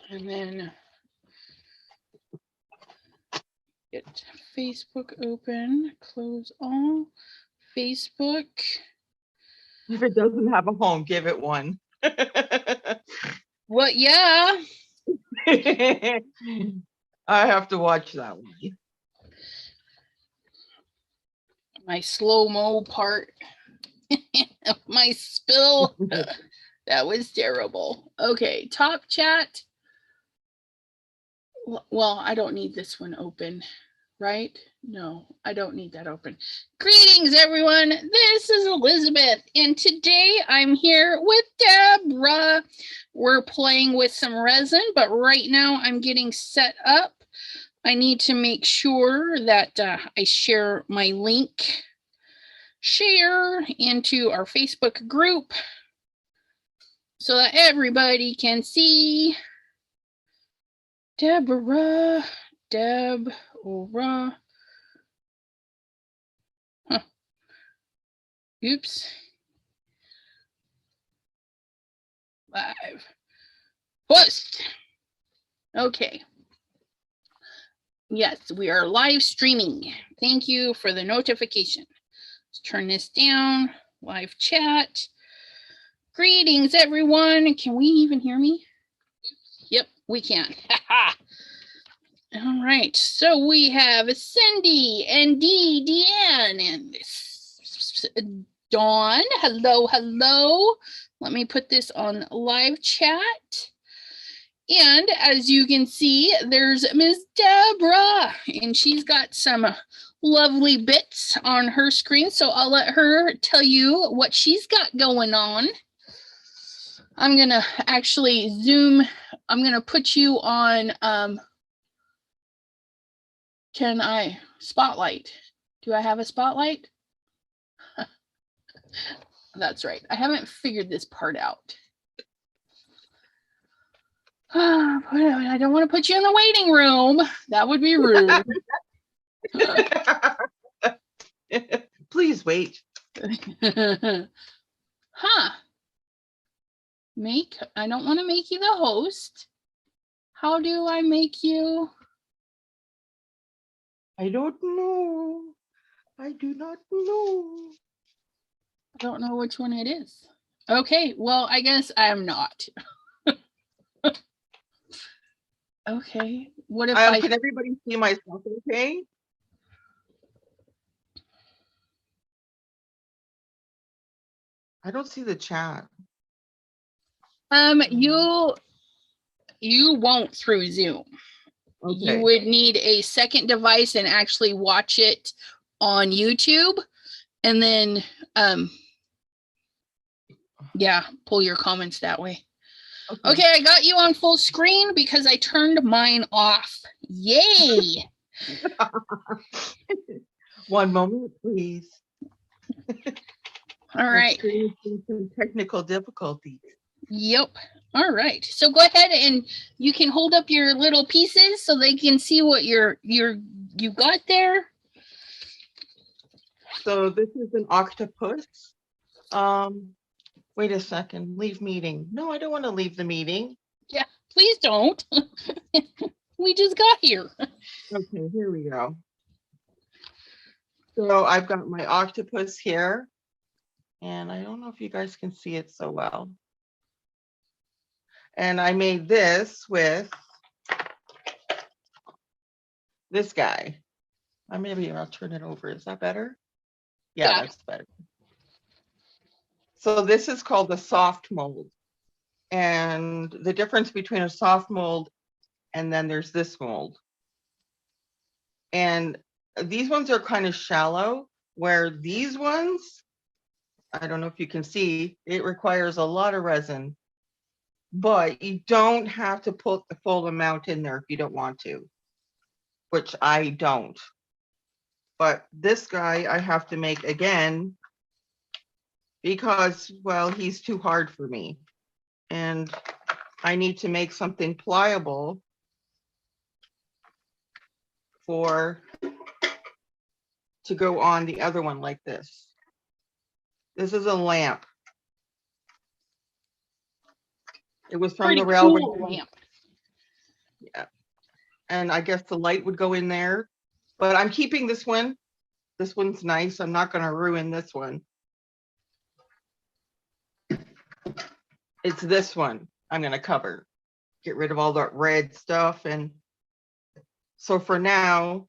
And then get Facebook open, close all. Facebook. If it doesn't have a home, give it one. Well, yeah. I have to watch that one. My slow-mo part. My spill. That was terrible. Okay, top chat. Well, I don't need this one open, right? No, I don't need that open. Greetings, everyone. This is Elizabeth, and today I'm here with Deborah. We're playing with some resin, but right now I'm getting set up. I need to make sure that I share my link, share into our Facebook group so that everybody can see Deborah. Huh. Oops. Live. Post. Okay. Yes, we are live streaming. Thank you for the notification. Let's turn this down. Live chat. Greetings, everyone. Can we even hear me? Yep, we can. All right. So we have Cindy and Deanne and Dawn. Hello, hello. Let me put this on live chat. And as you can see, there's Miss Deborah, and she's got some lovely bits on her screen. So I'll let her tell you what she's got going on. I'm going to actually zoom. I'm going to put you on, can I spotlight? Do I have a spotlight? That's right. I haven't figured this part out. I don't want to put you in the waiting room. That would be rude. Please wait. Huh. I don't want to make you the host. How do I make you? I don't know. I do not know. I don't know which one it is. Okay, well, I guess I'm not. Okay, what if Can everybody see myself okay? I don't see the chat. You won't through Zoom. Okay. You would need a second device and actually watch it on YouTube, and then yeah, pull your comments that way. Okay, I got you on full screen because I turned mine off. Yay! One moment, please. All right. Experiencing some technical difficulties. Yep. All right. So go ahead and you can hold up your little pieces so they can see what you got there. So this is an octopus. Wait a second. Leave meeting. No, I don't want to leave the meeting. Yeah, please don't. We just got here. Okay, here we go. So I've got my octopus here, and I don't know if you guys can see it so well. And I made this with this guy. Maybe I'll turn it over. Is that better? Yeah, that's better. So this is called the soft mold. And the difference between a soft mold and then there's this mold. And these ones are kind of shallow, where these ones, I don't know if you can see, it requires a lot of resin. But you don't have to put the full amount in there if you don't want to, which I don't. But this guy I have to make again because, well, he's too hard for me. And I need to make something pliable to go on the other one like this. This is a lamp. It was from the railway. Lamp. Yeah. And I guess the light would go in there, but I'm keeping this one. This one's nice. I'm not going to ruin this one. It's this one I'm going to cover. Get rid of all that red stuff. And so for now,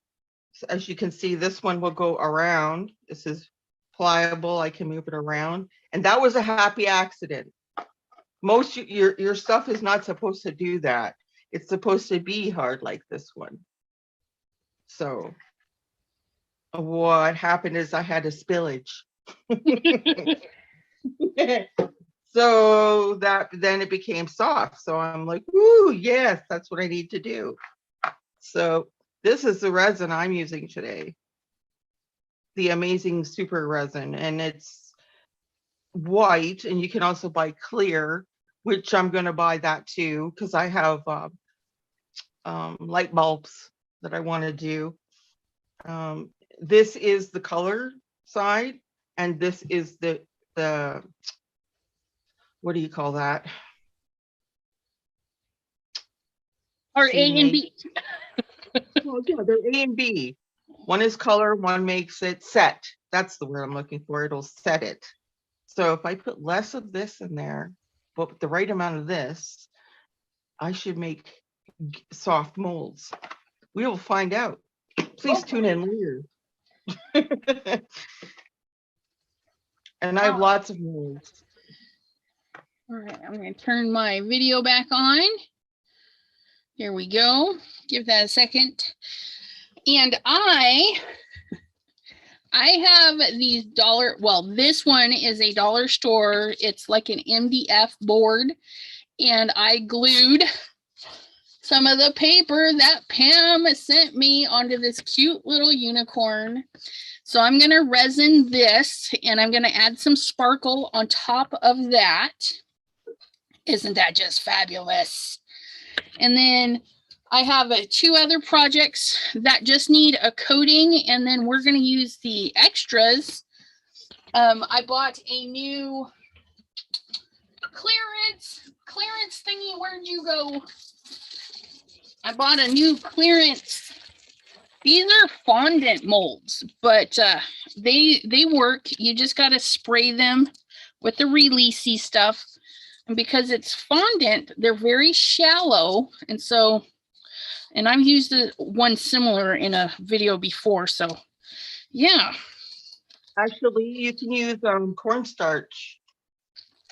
as you can see, this one will go around. This is pliable. I can move it around. And that was a happy accident. Most your stuff is not supposed to do that. It's supposed to be hard like this one. So what happened is I had a spillage. So that then it became soft. So I'm like, ooh, yes, that's what I need to do. So this is the resin I'm using today. The Amazing Super Resin. And it's white, and you can also buy clear, which I'm going to buy that too, because I have light bulbs that I want to do. This is the color side, and this is the what do you call that? Or A and B. Well, yeah, they're A and B. One is color, one makes it set. That's the word I'm looking for. It'll set it. So if I put less of this in there, but with the right amount of this, I should make soft molds. We will find out. Please tune in later. And I have lots of molds. All right, I'm going to turn my video back on. Here we go. Give that a second. And I have these this one is a dollar store. It's like an MDF board. And I glued some of the paper that Pam sent me onto this cute little unicorn. So I'm going to resin this, and I'm going to add some sparkle on top of that. Isn't that just fabulous? And then I have two other projects that just need a coating, and then we're going to use the extras. I bought a new clearance thingy. Where'd you go? I bought a new clearance. These are fondant molds, but they work. You just got to spray them with the releasey stuff. And because it's fondant, they're very shallow. And so, and I've used one similar in a video before. So, yeah. Actually, you can use cornstarch.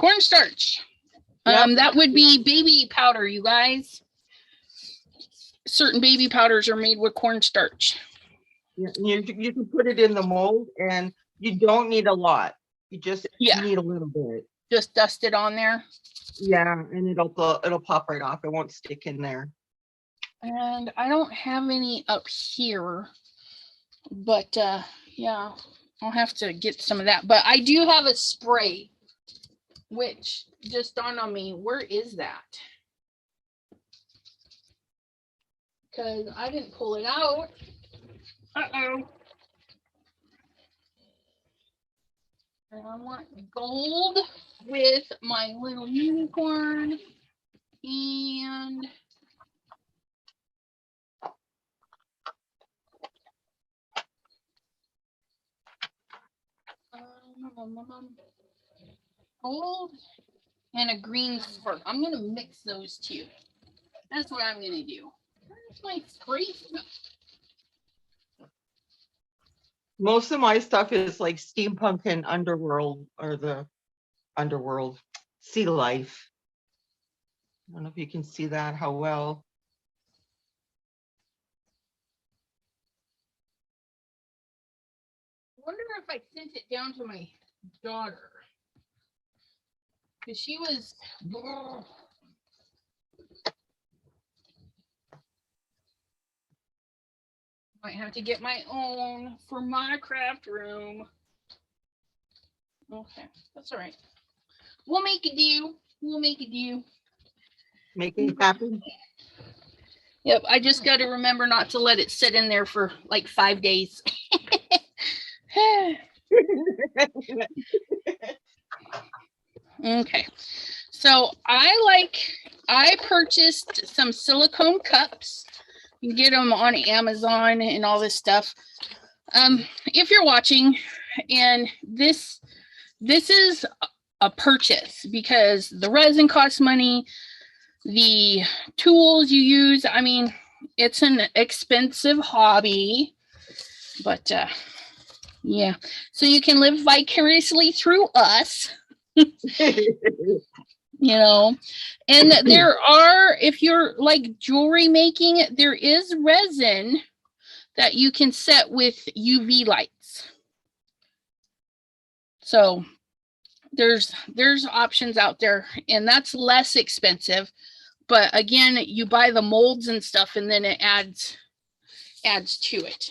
Cornstarch. Yep. That would be baby powder, you guys. Certain baby powders are made with cornstarch. Yeah, you can put it in the mold, and you don't need a lot. You just need a little bit. Just dust it on there. Yeah, and it'll pop right off. It won't stick in there. And I don't have any up here, but yeah, I'll have to get some of that. But I do have a spray, which just dawned on me. Where is that? Because I didn't pull it out. Uh-oh. And I want gold with my little unicorn. And gold and a green spark. I'm going to mix those two. That's what I'm going to do. Where's my spray? Most of my stuff is like steampunk and underworld, or the underworld, sea life. I don't know if you can see that, how well. I wonder if I sent it down to my daughter. Because she was... Might have to get my own for my craft room. Okay, that's all right. We'll make it do. We'll make it do. Make it happen. Yep, I just got to remember not to let it sit in there for like 5 days. Okay, So I purchased some silicone cups. You can get them on Amazon and all this stuff. If you're watching, and this is a purchase because the resin costs money, the tools you use, I mean, it's an expensive hobby, but yeah, so you can live vicariously through us. You know, and there are, if you're like jewelry making, there is resin that you can set with UV lights. So there's options out there, and that's less expensive. But again, you buy the molds and stuff, and then it adds to it.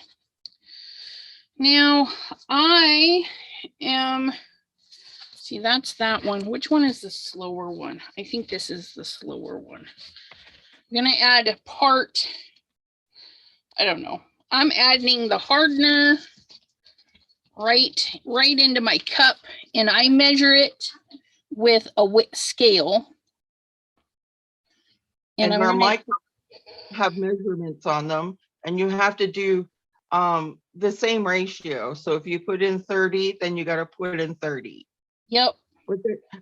Now I am, see, that's that one. Which one is the slower one? I think this is the slower one. I'm gonna add a part, I don't know. I'm adding the hardener right into my cup, and I measure it with a scale. And my cups have measurements on them, and you have to do the same ratio. So if you put in 30, then you got to put in 30. Yep.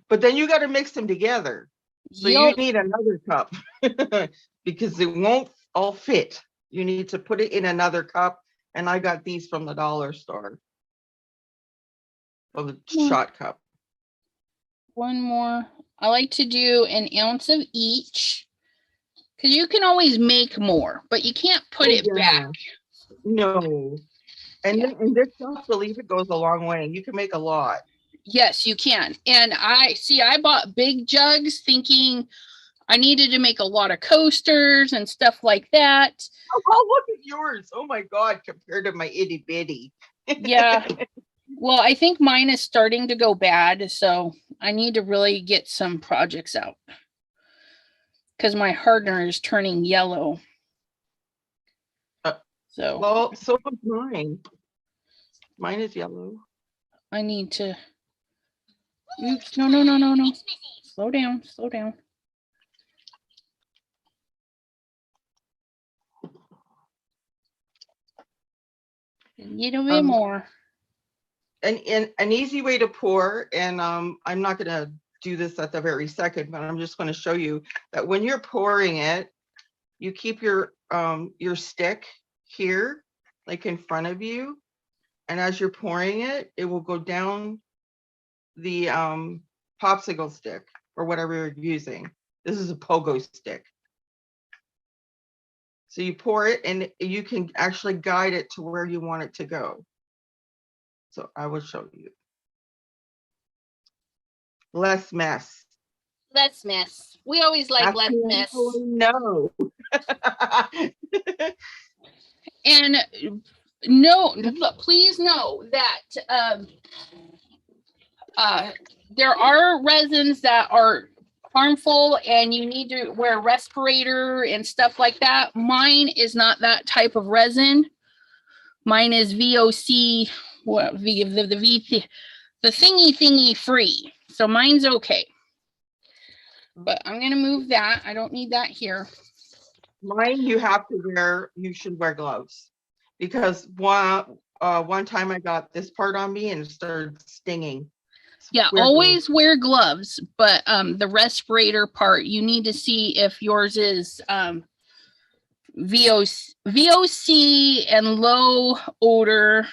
But then you got to mix them together. So you need another cup because it won't all fit. You need to put it in another cup. And I got these from the dollar store. Of the shot cup. One more. I like to do an ounce of each, because you can always make more, but you can't put it back. No. And this stuff, believe it, goes a long way. You can make a lot. Yes, you can. And I bought big jugs thinking I needed to make a lot of coasters and stuff like that. Oh, look at yours. Oh my God, compared to my itty bitty. Yeah. Well, I think mine is starting to go bad, so I need to really get some projects out because my hardener is turning yellow. Well, so is mine. Mine is yellow. I need to. Oops! No! Slow down! A little bit more. And an easy way to pour, and I'm not going to do this at the very second, but I'm just going to show you that when you're pouring it, you keep your stick here, like in front of you, and as you're pouring it, it will go down the popsicle stick or whatever you're using. This is a pogo stick. So you pour it, and you can actually guide it to where you want it to go. So I will show you. Less mess. Less mess. We always like less mess. No. And no, please know that there are resins that are harmful and you need to wear a respirator and stuff like that. Mine is not that type of resin. Mine is VOC, what the thingy free. So mine's okay. But I'm gonna move that. I don't need that here. Mine, you should wear gloves, because one time I got this part on me and it started stinging. Yeah, always wear gloves, but the respirator part, you need to see if yours is VOC and low odor.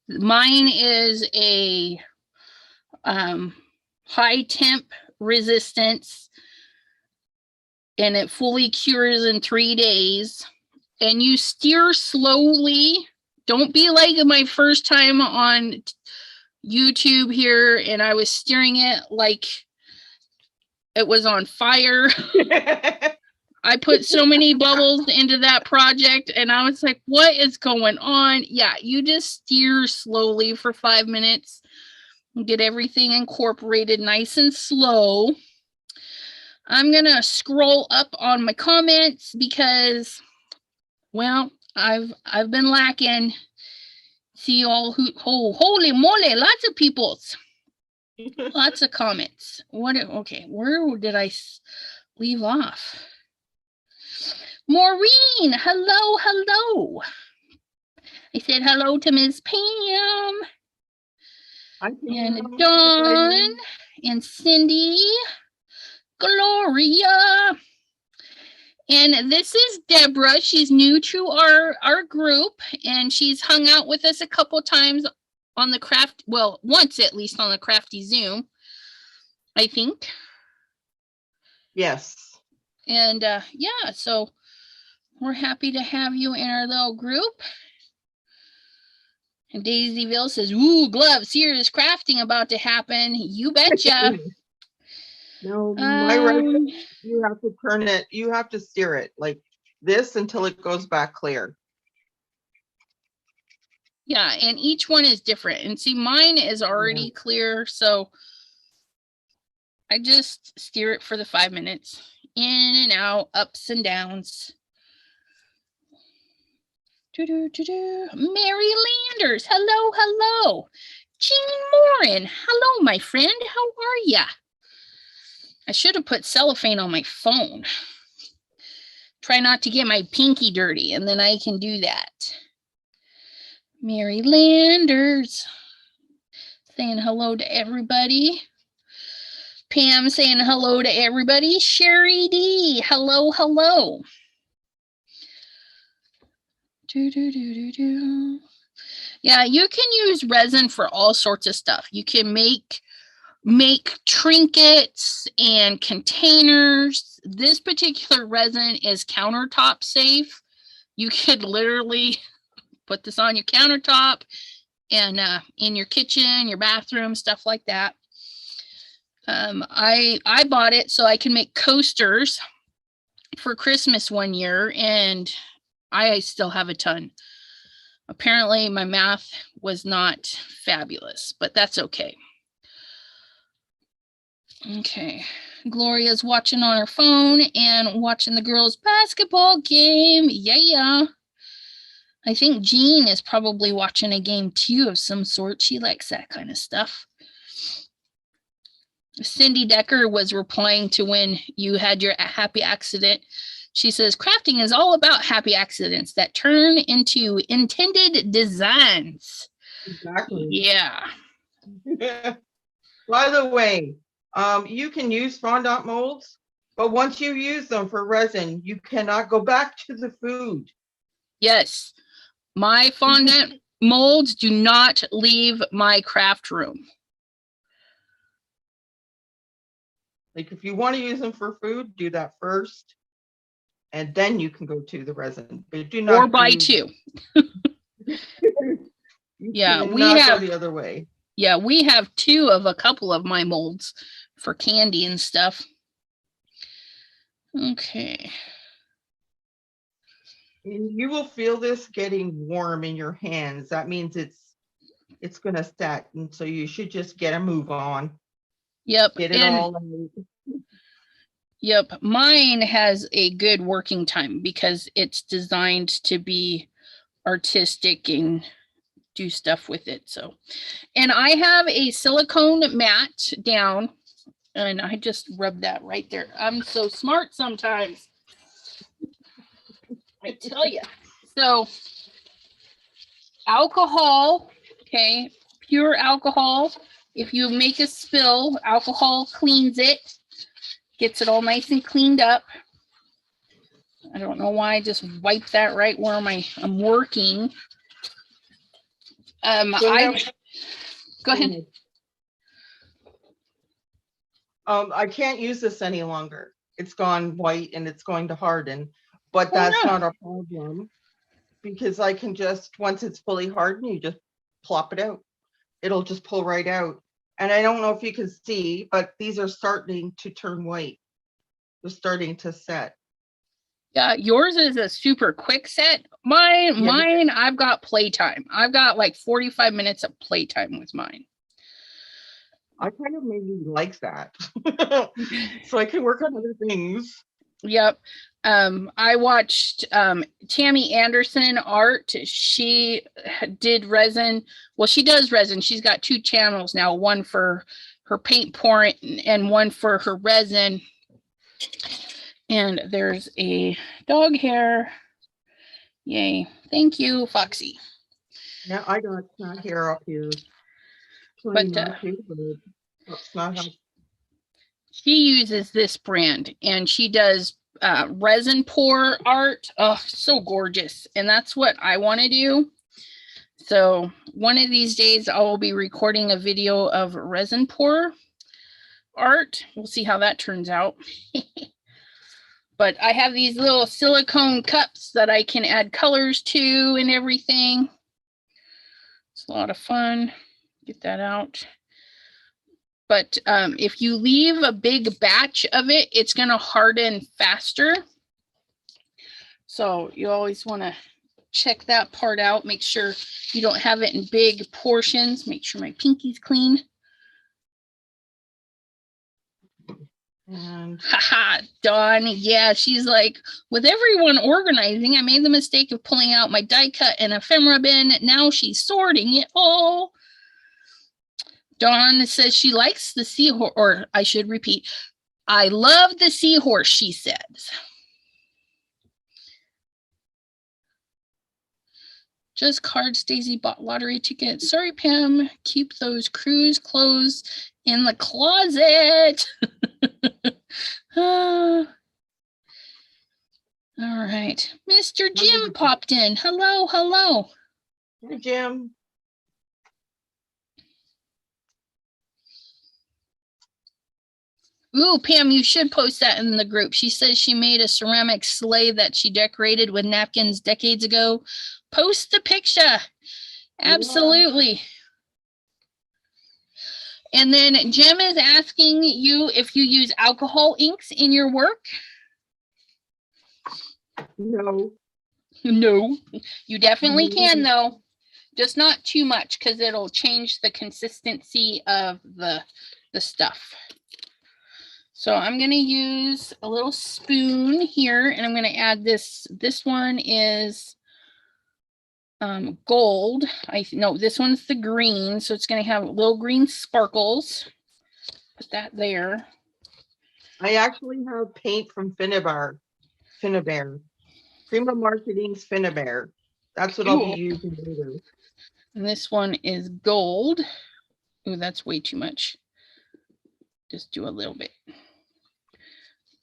Mine is a high temp resistance, and it fully cures in 3 days. And you steer slowly. Don't be like my first time on YouTube here, and I was steering it like it was on fire. I put so many bubbles into that project, and I was like, what is going on? Yeah, you just steer slowly for 5 minutes and get everything incorporated nice and slow. I'm going to scroll up on my comments because, well, I've been lacking. See all who, holy moly, lots of peoples. Lots of comments. Okay, where did I leave off? Maureen, hello, hello. I said hello to Ms. Pam. And Dawn and Cindy, Gloria. And this is Deborah. She's new to our group, and she's hung out with us a couple times on the craft, well, once at least on the crafty Zoom, I think. Yes. And yeah, so we're happy to have you in our little group. And Daisyville says, ooh, gloves, here's crafting about to happen. You betcha. No, my resin, you have to turn it, you have to steer it like this until it goes back clear. Yeah, and each one is different. And see, mine is already clear, so I just steer it for the 5 minutes. In and out, ups and downs. Mary Landers, hello, hello. Jean Morin, hello, my friend. How are ya? I should have put cellophane on my phone. Try not to get my pinky dirty, and then I can do that. Mary Landers saying hello to everybody. Pam saying hello to everybody. Sherry D, hello, hello. Yeah, you can use resin for all sorts of stuff. You can make trinkets and containers. This particular resin is countertop safe. You could literally put this on your countertop and in your kitchen, your bathroom, stuff like that. I bought it so I can make coasters for Christmas one year, and I still have a ton. Apparently my math was not fabulous, but that's okay. Okay, Gloria's watching on her phone and watching the girls' basketball game. Yeah. I think Jean is probably watching a game too of some sort. She likes that kind of stuff. Cindy Decker was replying to when you had your happy accident. She says, crafting is all about happy accidents that turn into intended designs. Exactly. Yeah. By the way, you can use fondant molds, but once you use them for resin, you cannot go back to the food. Yes. My fondant molds do not leave my craft room. Like if you want to use them for food, do that first. And then you can go to the resin, but do not. Or buy two. Yeah, we have go the other way. Yeah, we have two of a couple of my molds for candy and stuff. Okay. And you will feel this getting warm in your hands. That means it's going to set, and so you should just get a move on. Yep. Get it all. Yep, mine has a good working time because it's designed to be artistic and do stuff with it. So, and I have a silicone mat down, and I just rubbed that right there. I'm so smart sometimes, I tell you. So, alcohol, okay, pure alcohol. If you make a spill, alcohol cleans it. Gets it all nice and cleaned up. I don't know why I just wiped that right where I'm working. Go ahead. I can't use this any longer. It's gone white and it's going to harden, but that's not a problem because I can just, once it's fully hardened, you just plop it out. It'll just pull right out. And I don't know if you can see, but these are starting to turn white. They're starting to set. Yeah, yours is a super quick set. Mine, I've got playtime. I've got like 45 minutes of playtime with mine. I kind of maybe like that. So I can work on other things. Yep. I watched Tammy Anderson art. She did resin. Well, she does resin. She's got two channels now, one for her paint pour and one for her resin. And there's a dog hair. Yay. Thank you, Foxy. Yeah, I got cat hair up here. But That's not how. She uses this brand and she does resin pour art. Oh, so gorgeous. And that's what I want to do. So one of these days I will be recording a video of resin pour art. We'll see how that turns out. But I have these little silicone cups that I can add colors to and everything. It's a lot of fun. Get that out. But if you leave a big batch of it, it's going to harden faster. So you always want to check that part out. Make sure you don't have it in big portions. Make sure my pinky's clean. And haha, Dawn. Yeah, she's like, with everyone organizing, I made the mistake of pulling out my die cut and ephemera bin. Now she's sorting it all. Dawn says she likes the seahorse, or I should repeat, I love the seahorse, she says. Just cards Daisy bought lottery tickets. Sorry, Pam. Keep those cruise clothes in the closet. All right. Mr. Jim popped in. Hello, hello. Hey, Jim. Ooh, Pam, you should post that in the group. She says she made a ceramic sleigh that she decorated with napkins decades ago. Post the picture. Absolutely. Yeah. And then Jim is asking you if you use alcohol inks in your work. No. No, you definitely can though. Just not too much because it'll change the consistency of the stuff. So I'm going to use a little spoon here and I'm going to add this. This one is gold. No, this one's the green. So it's going to have little green sparkles. Put that there. I actually have paint from Finnabair. Prima Marketing's Finnabair. That's what I'll be using later. And this one is gold. Ooh, that's way too much. Just do a little bit.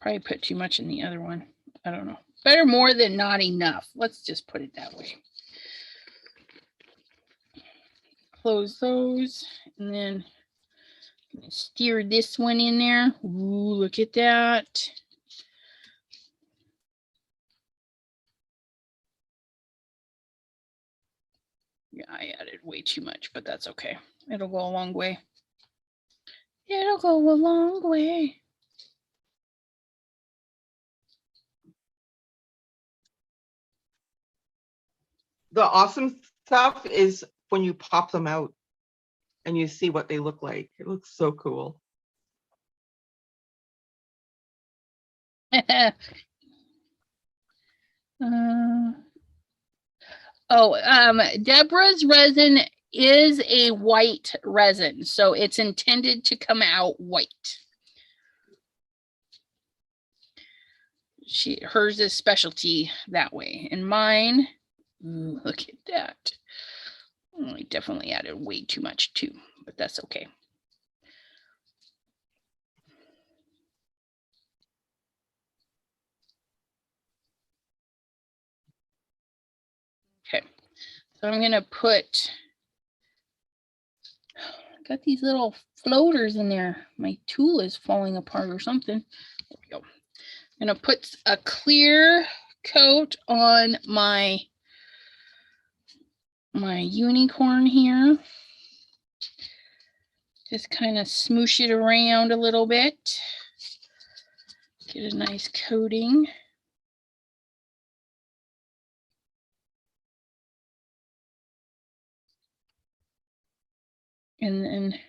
Probably put too much in the other one. I don't know. Better more than not enough. Let's just put it that way. Close those. And then steer this one in there. Ooh, look at that. Yeah, I added way too much, but that's okay. It'll go a long way. It'll go a long way. The awesome stuff is when you pop them out and you see what they look like. It looks so cool. Deborah's resin is a white resin, so it's intended to come out white. Hers is specialty that way, and mine, ooh, look at that. I definitely added way too much too, but that's okay. Okay, so I'm gonna put, got these little floaters in there. My tool is falling apart or something. There we go. I'm gonna put a clear coat on my unicorn here. Just kind of smoosh it around a little bit. Get a nice coating. And then,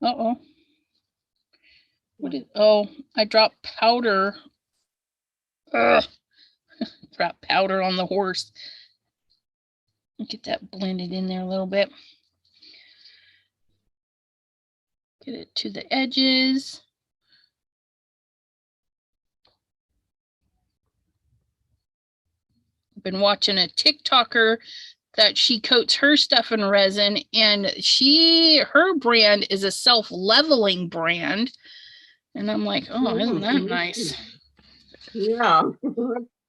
what is, I dropped powder. Ugh. Drop powder on the horse. Get that blended in there a little bit. Get it to the edges. I've been watching a TikToker that she coats her stuff in resin, and her brand is a self-leveling brand. And I'm like, oh, isn't that nice? Yeah,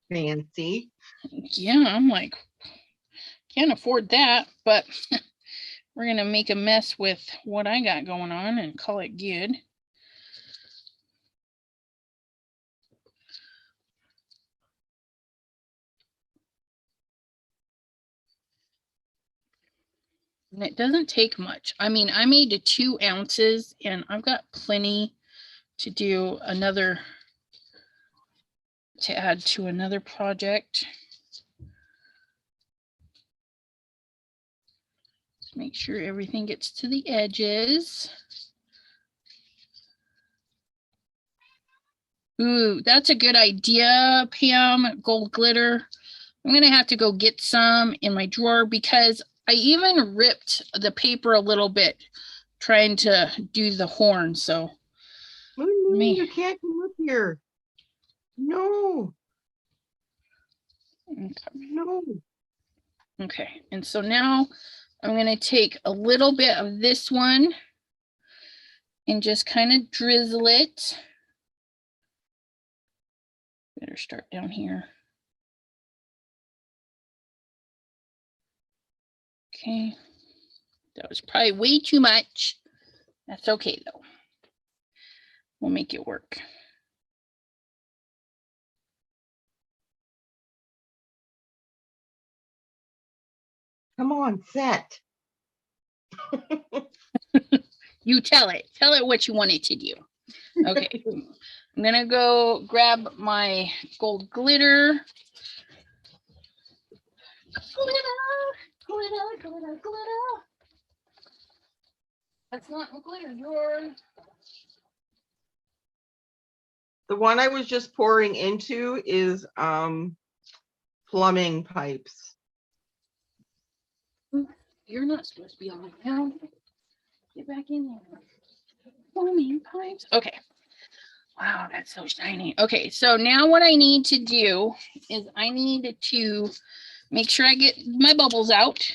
fancy. Yeah, I'm like, can't afford that, but we're gonna make a mess with what I got going on and call it good. And it doesn't take much. I mean, I made 2 ounces and I've got plenty to do to add to another project. Just make sure everything gets to the edges. Ooh, that's a good idea, Pam. Gold glitter. I'm gonna have to go get some in my drawer because I even ripped the paper a little bit trying to do the horn. So You can't come up here. No. Okay. No. Okay, and so now I'm gonna take a little bit of this one and just kind of drizzle it. Better start down here. Okay, that was probably way too much. That's okay though. We'll make it work. Come on, set. You tell it what you want it to do. Okay, I'm gonna go grab my gold glitter. Glitter. That's not glitter, yours. The one I was just pouring into is plumbing pipes. You're not supposed to be on the ground. Get back in there. Plumbing pipes. Okay. Wow, that's so shiny. Okay, so now what I need to do is I need to make sure I get my bubbles out.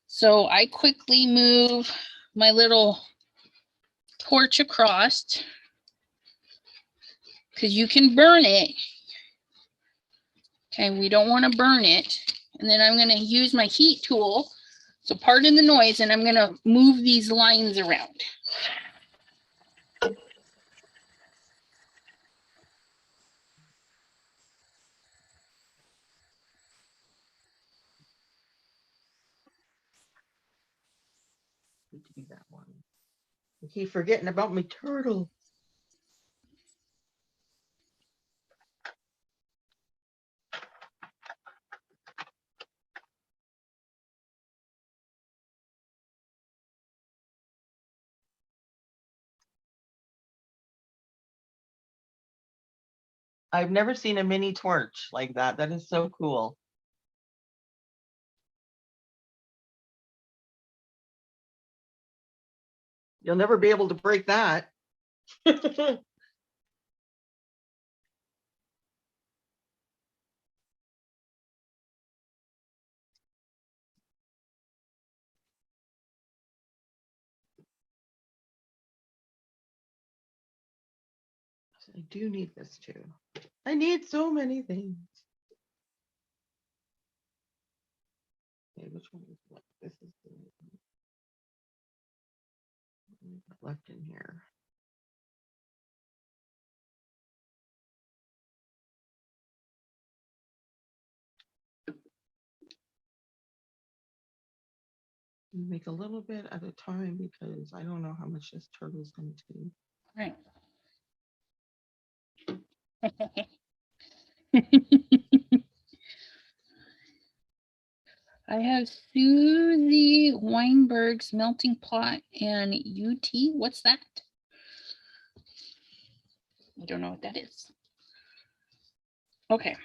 So I quickly move my little torch across because you can burn it. Okay, we don't want to burn it. And then I'm going to use my heat tool. So pardon the noise, and I'm going to move these lines around. Do that one. I keep forgetting about my turtle. I've never seen a mini torch like that. That is so cool. You'll never be able to break that. I do need this too. I need so many things. Okay, which one is what? This is the one left in here. Make a little bit at a time because I don't know how much this turtle is going to take. Right. I have Susie Weinberg's melting pot and UT. What's that? I don't know what that is. Okay.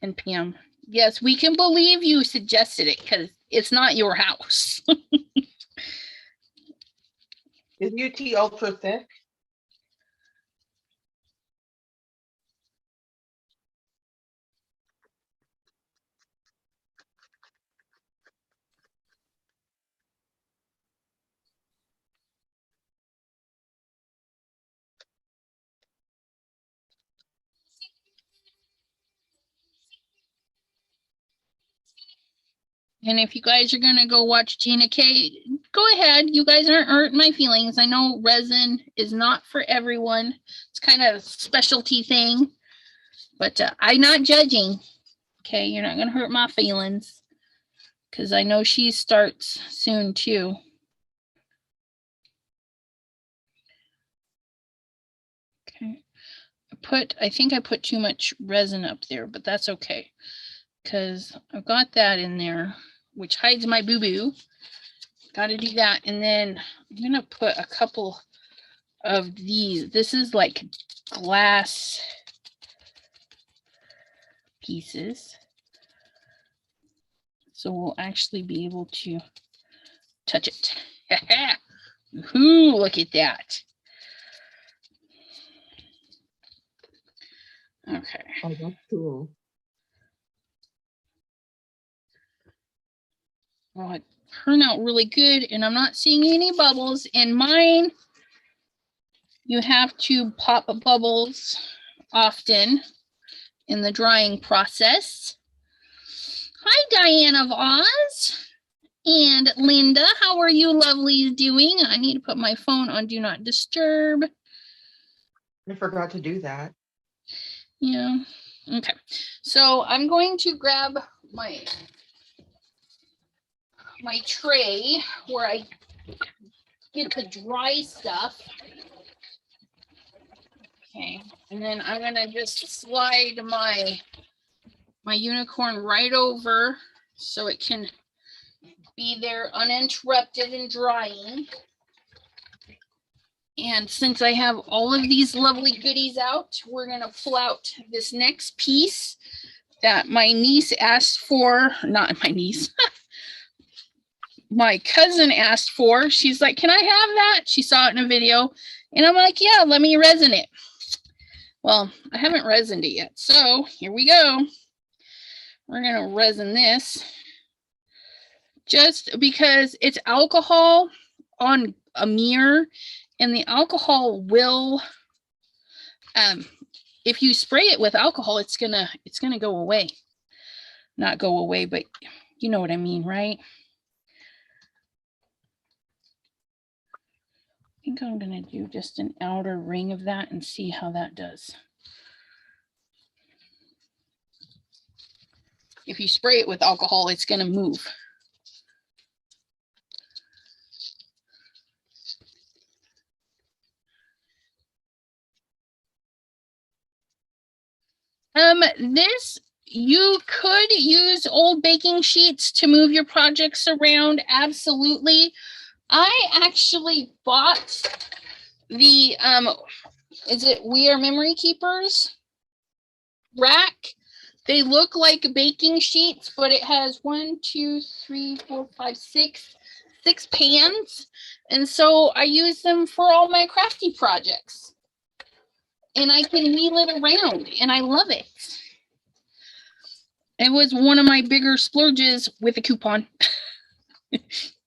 And Pam, yes, we can believe you suggested it because it's not your house. Is UT ultra thick? And if you guys are going to go watch Gina K, go ahead. You guys aren't hurting my feelings. I know resin is not for everyone. It's kind of a specialty thing. But I'm not judging. Okay, you're not going to hurt my feelings. Because I know she starts soon too. Okay. I think I put too much resin up there, but that's okay. Because I've got that in there, which hides my boo-boo. Got to do that. And then I'm going to put a couple of these. This is like glass pieces. So we'll actually be able to touch it. Ooh, look at that. Okay. Oh, that's cool. Well, it turned out really good, and I'm not seeing any bubbles. In mine, you have to pop bubbles often in the drying process. Hi, Diane of Oz. And Linda, how are you lovelies doing? I need to put my phone on Do Not Disturb. I forgot to do that. Yeah. Okay. So I'm going to grab my tray where I get the dry stuff. Okay. And then I'm going to just slide my unicorn right over so it can be there uninterrupted and drying. And since I have all of these lovely goodies out, we're going to pull out this next piece that my niece asked for. Not my niece. My cousin asked for. She's like, can I have that? She saw it in a video. And I'm like, yeah, let me resin it. Well, I haven't resined it yet. So here we go. We're going to resin this. Just because it's alcohol on a mirror, and the alcohol will, if you spray it with alcohol, it's gonna go away. Not go away, but you know what I mean, right? I think I'm gonna do just an outer ring of that and see how that does. If you spray it with alcohol, it's gonna move. This, you could use old baking sheets to move your projects around. Absolutely. I actually bought the, is it We Are Memory Keepers rack. They look like baking sheets, but it has 1, 2, 3, 4, 5, 6 pans. And so I use them for all my crafty projects. And I can wheel it around, and I love it. It was one of my bigger splurges with a coupon.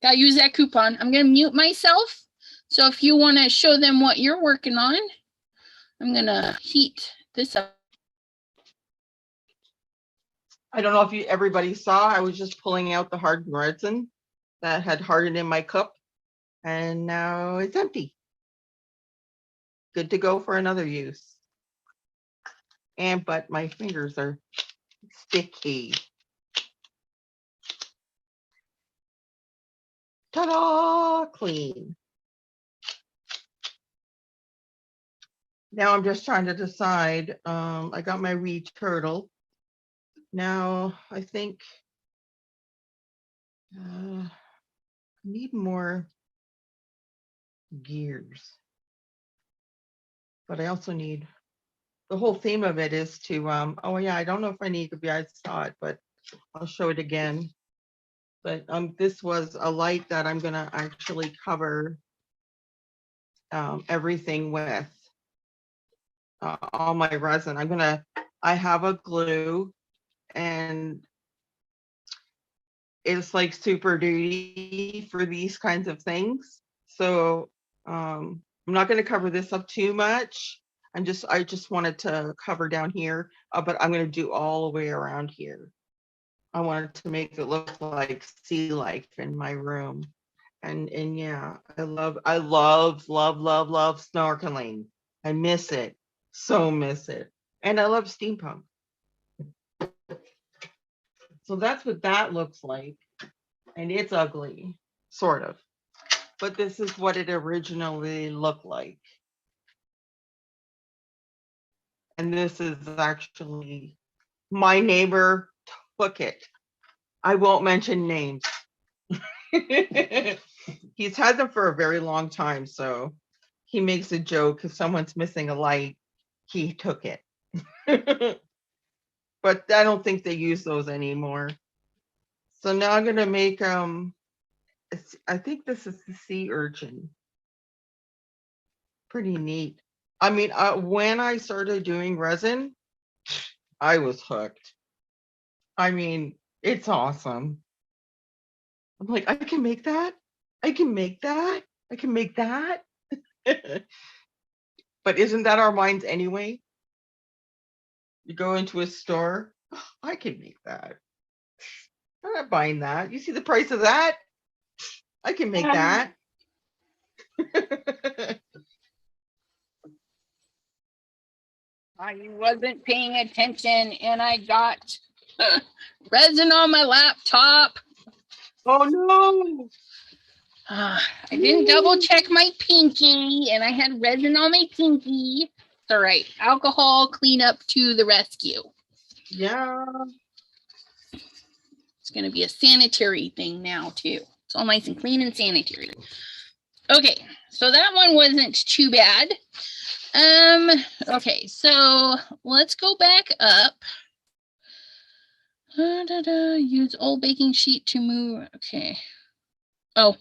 Gotta use that coupon. I'm gonna mute myself. So if you want to show them what you're working on, I'm gonna heat this up. I don't know if everybody saw, I was just pulling out the hardened resin that had hardened in my cup, and now it's empty. Good to go for another use. But my fingers are sticky. Ta-da! Clean. Now I'm just trying to decide. I got my turtle. Now I think I need more gears, but I also need, the whole theme of it is to, oh yeah, I don't know if I need to be, I saw it, but I'll show it again. But this was a light that I'm gonna actually cover everything with all my resin. I have a glue, and it's like super duty for these kinds of things. So I'm not going to cover this up too much. I just wanted to cover down here, but I'm going to do all the way around here. I wanted to make it look like sea life in my room. And yeah, I love snorkeling. I miss it. So miss it. And I love steampunk. So that's what that looks like. And it's ugly, sort of. But this is what it originally looked like. And this is actually my neighbor took it. I won't mention names. He's had them for a very long time, so he makes a joke if someone's missing a light, he took it. But I don't think they use those anymore. So now I'm gonna make I think this is the sea urchin. Pretty neat. I mean, when I started doing resin, I was hooked. I mean, it's awesome. I'm like, I can make that. I can make that. I can make that. But isn't that our minds anyway? You go into a store, "Oh, I can make that. I'm not buying that. You see the price of that? I can make that." I wasn't paying attention and I got resin on my laptop. Oh no. I didn't double check my pinky and I had resin on my pinky. It's all right. Alcohol cleanup to the rescue. Yeah. It's going to be a sanitary thing now too. It's all nice and clean and sanitary. Okay, so that one wasn't too bad. Okay, so let's go back up. Use old baking sheet to move. Okay. Oh,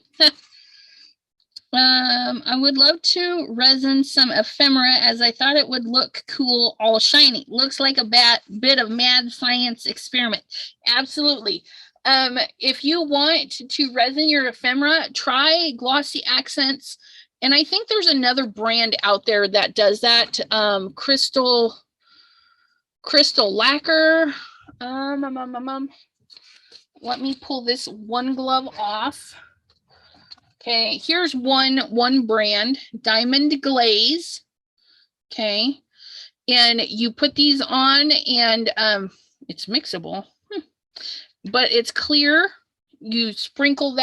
I would love to resin some ephemera as I thought it would look cool, all shiny. Looks like a bit of mad science experiment. Absolutely. If you want to resin your ephemera, try Glossy Accents. And I think there's another brand out there that does that. Crystal Lacquer. Let me pull this one glove off. Okay, here's one brand, Diamond Glaze. Okay, and you put these on and it's mixable, but it's clear. You sprinkle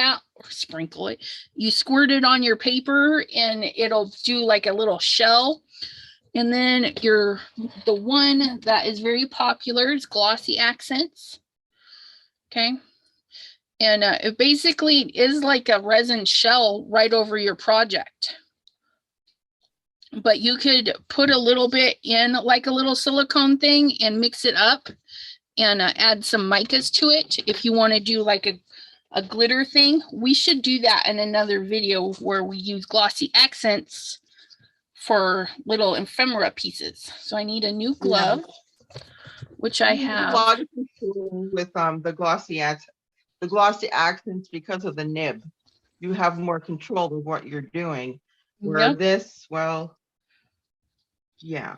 it, you squirt it on your paper and it'll do like a little shell. And then the one that is very popular is Glossy Accents. Okay. And it basically is like a resin shell right over your project. But you could put a little bit in like a little silicone thing and mix it up and add some micas to it. If you want to do like a glitter thing, we should do that in another video where we use Glossy Accents for little ephemera pieces. So I need a new glove, which I have. A lot of people with the Glossy Accents because of the nib. You have more control of what you're doing. Where this, well, yeah,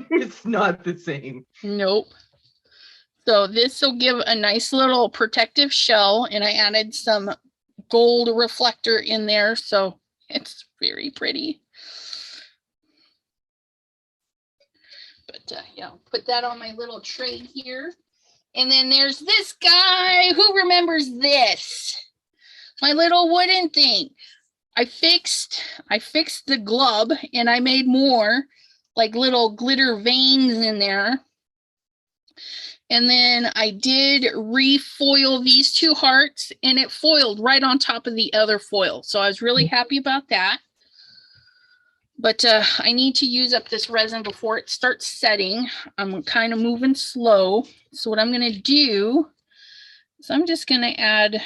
it's not the same. Nope. So this will give a nice little protective shell, and I added some gold reflector in there, so it's very pretty. But yeah, put that on my little tray here. And then there's this guy. Who remembers this? My little wooden thing. I fixed the glove and I made more like little glitter veins in there. And then I did refoil these two hearts and it foiled right on top of the other foil. So I was really happy about that. But I need to use up this resin before it starts setting. I'm kind of moving slow. So what I'm going to do is I'm just going to add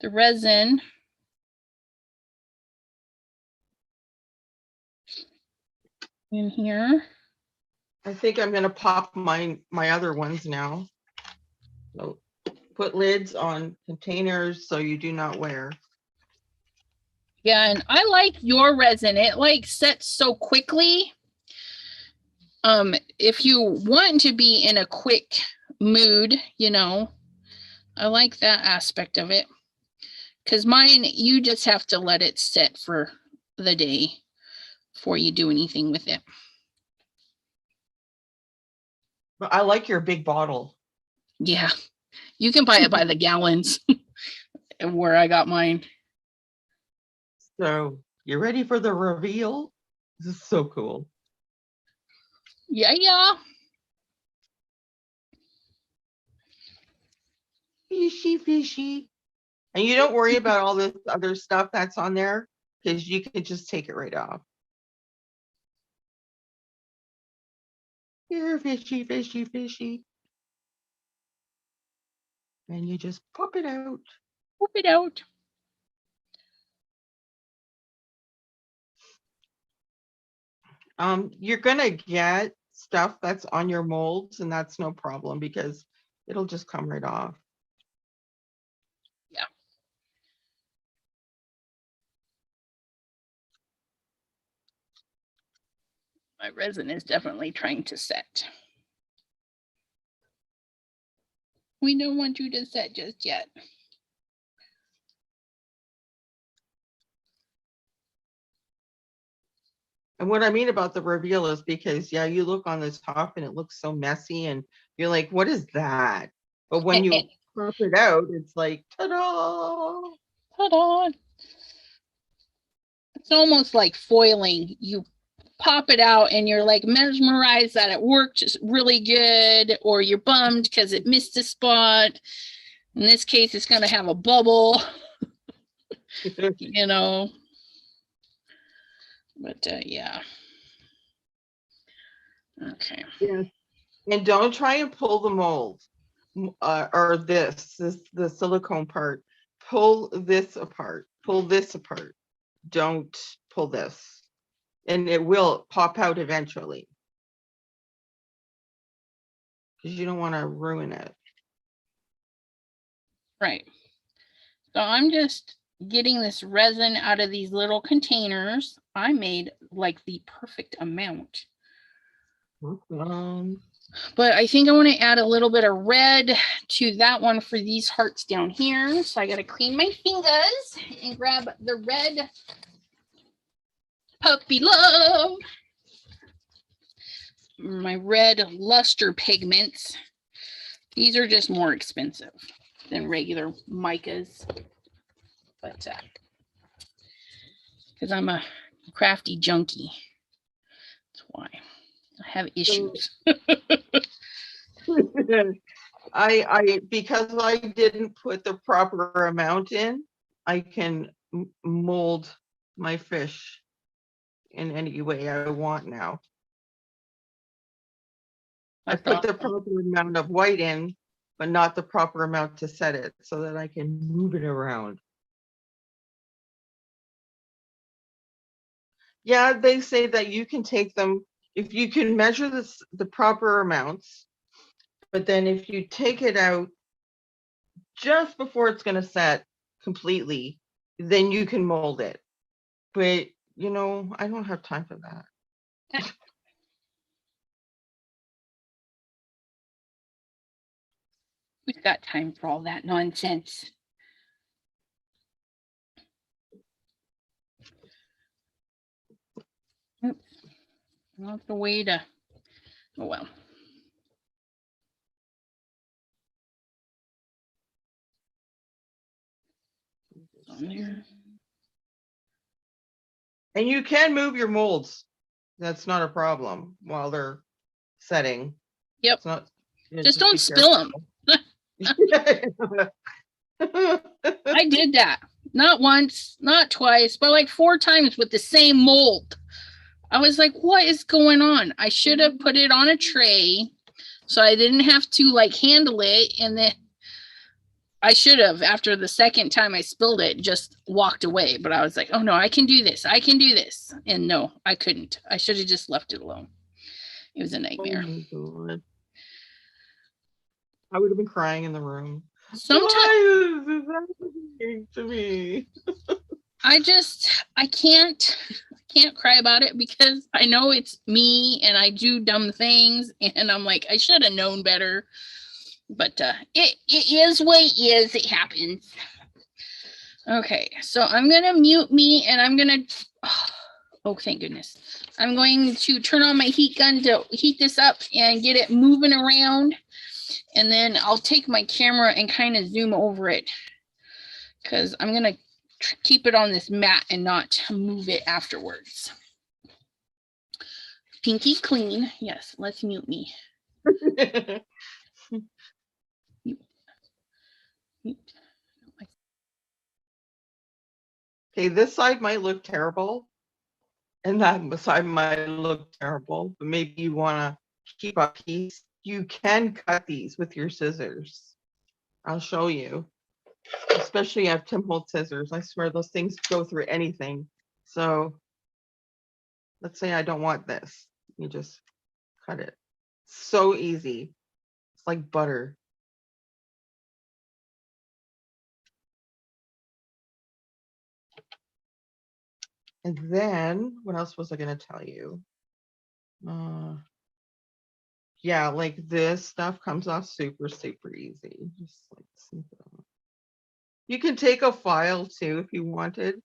the resin in here. I think I'm gonna pop my other ones now. So put lids on containers so you do not wear. Yeah, and I like your resin. It like sets so quickly. If you want to be in a quick mood, you know, I like that aspect of it. Because mine, you just have to let it sit for the day before you do anything with it. But I like your big bottle. Yeah, you can buy it by the gallons where I got mine. So you ready for the reveal? This is so cool. Yeah, yeah. Fishy, fishy. And you don't worry about all this other stuff that's on there because you can just take it right off. Here, fishy, fishy, fishy. And you just pop it out. Whoop it out. You're gonna get stuff that's on your molds, and that's no problem because it'll just come right off. Yeah. My resin is definitely trying to set. We don't want you to set just yet. And what I mean about the reveal is because, yeah, you look on the top and it looks so messy and you're like, what is that? But when you pop it out, it's like, ta-da! Ta-da! It's almost like foiling. You pop it out and you're like mesmerized that it worked really good, or you're bummed because it missed a spot. In this case, it's going to have a bubble, you know. But yeah. Okay. Yeah. And don't try and pull the mold or the silicone part. Pull this apart. Pull this apart. Don't pull this. And it will pop out eventually. Because you don't want to ruin it. Right. So I'm just getting this resin out of these little containers. I made like the perfect amount. But I think I want to add a little bit of red to that one for these hearts down here. So I got to clean my fingers and grab the red puppy love. My red luster pigments. These are just more expensive than regular micas. But because I'm a crafty junkie. That's why I have issues. I because I didn't put the proper amount in, I can mold my fish in any way I want now. I put the proper amount of white in, but not the proper amount to set it so that I can move it around. Yeah, they say that you can take them, if you can measure the proper amounts, but then if you take it out just before it's going to set completely, then you can mold it. But, you know, I don't have time for that. Who's got time for all that nonsense? Oops. Not the way to, oh well. On there. And you can move your molds. That's not a problem while they're setting. Yep. It's not, just don't spill them. I did that. Not once, not twice, but like 4 times with the same mold. I was like, what is going on? I should have put it on a tray so I didn't have to like handle it. And then I should have, after the second time I spilled it, just walked away. But I was like, oh no, I can do this. I can do this. And no, I couldn't. I should have just left it alone. It was a nightmare. Oh my God. I would have been crying in the room. Sometimes why is this happening to me? I can't cry about it because I know it's me and I do dumb things and I'm like, I should have known better. But it is what it is. It happens. Okay, so I'm gonna mute me and I'm gonna, oh thank goodness. I'm going to turn on my heat gun to heat this up and get it moving around. And then I'll take my camera and kind of zoom over it because I'm gonna keep it on this mat and not move it afterwards. Pinky clean. Yes, let's mute me. Okay, this side might look terrible and that side might look terrible, but maybe you want to keep a piece. You can cut these with your scissors. I'll show you. Especially if you have Tim Holtz scissors. I swear those things go through anything. So let's say I don't want this. You just cut it. So easy. It's like butter. And then what else was I going to tell you? Yeah, like this stuff comes off super, super easy. Just like snip it off. You can take a file too if you wanted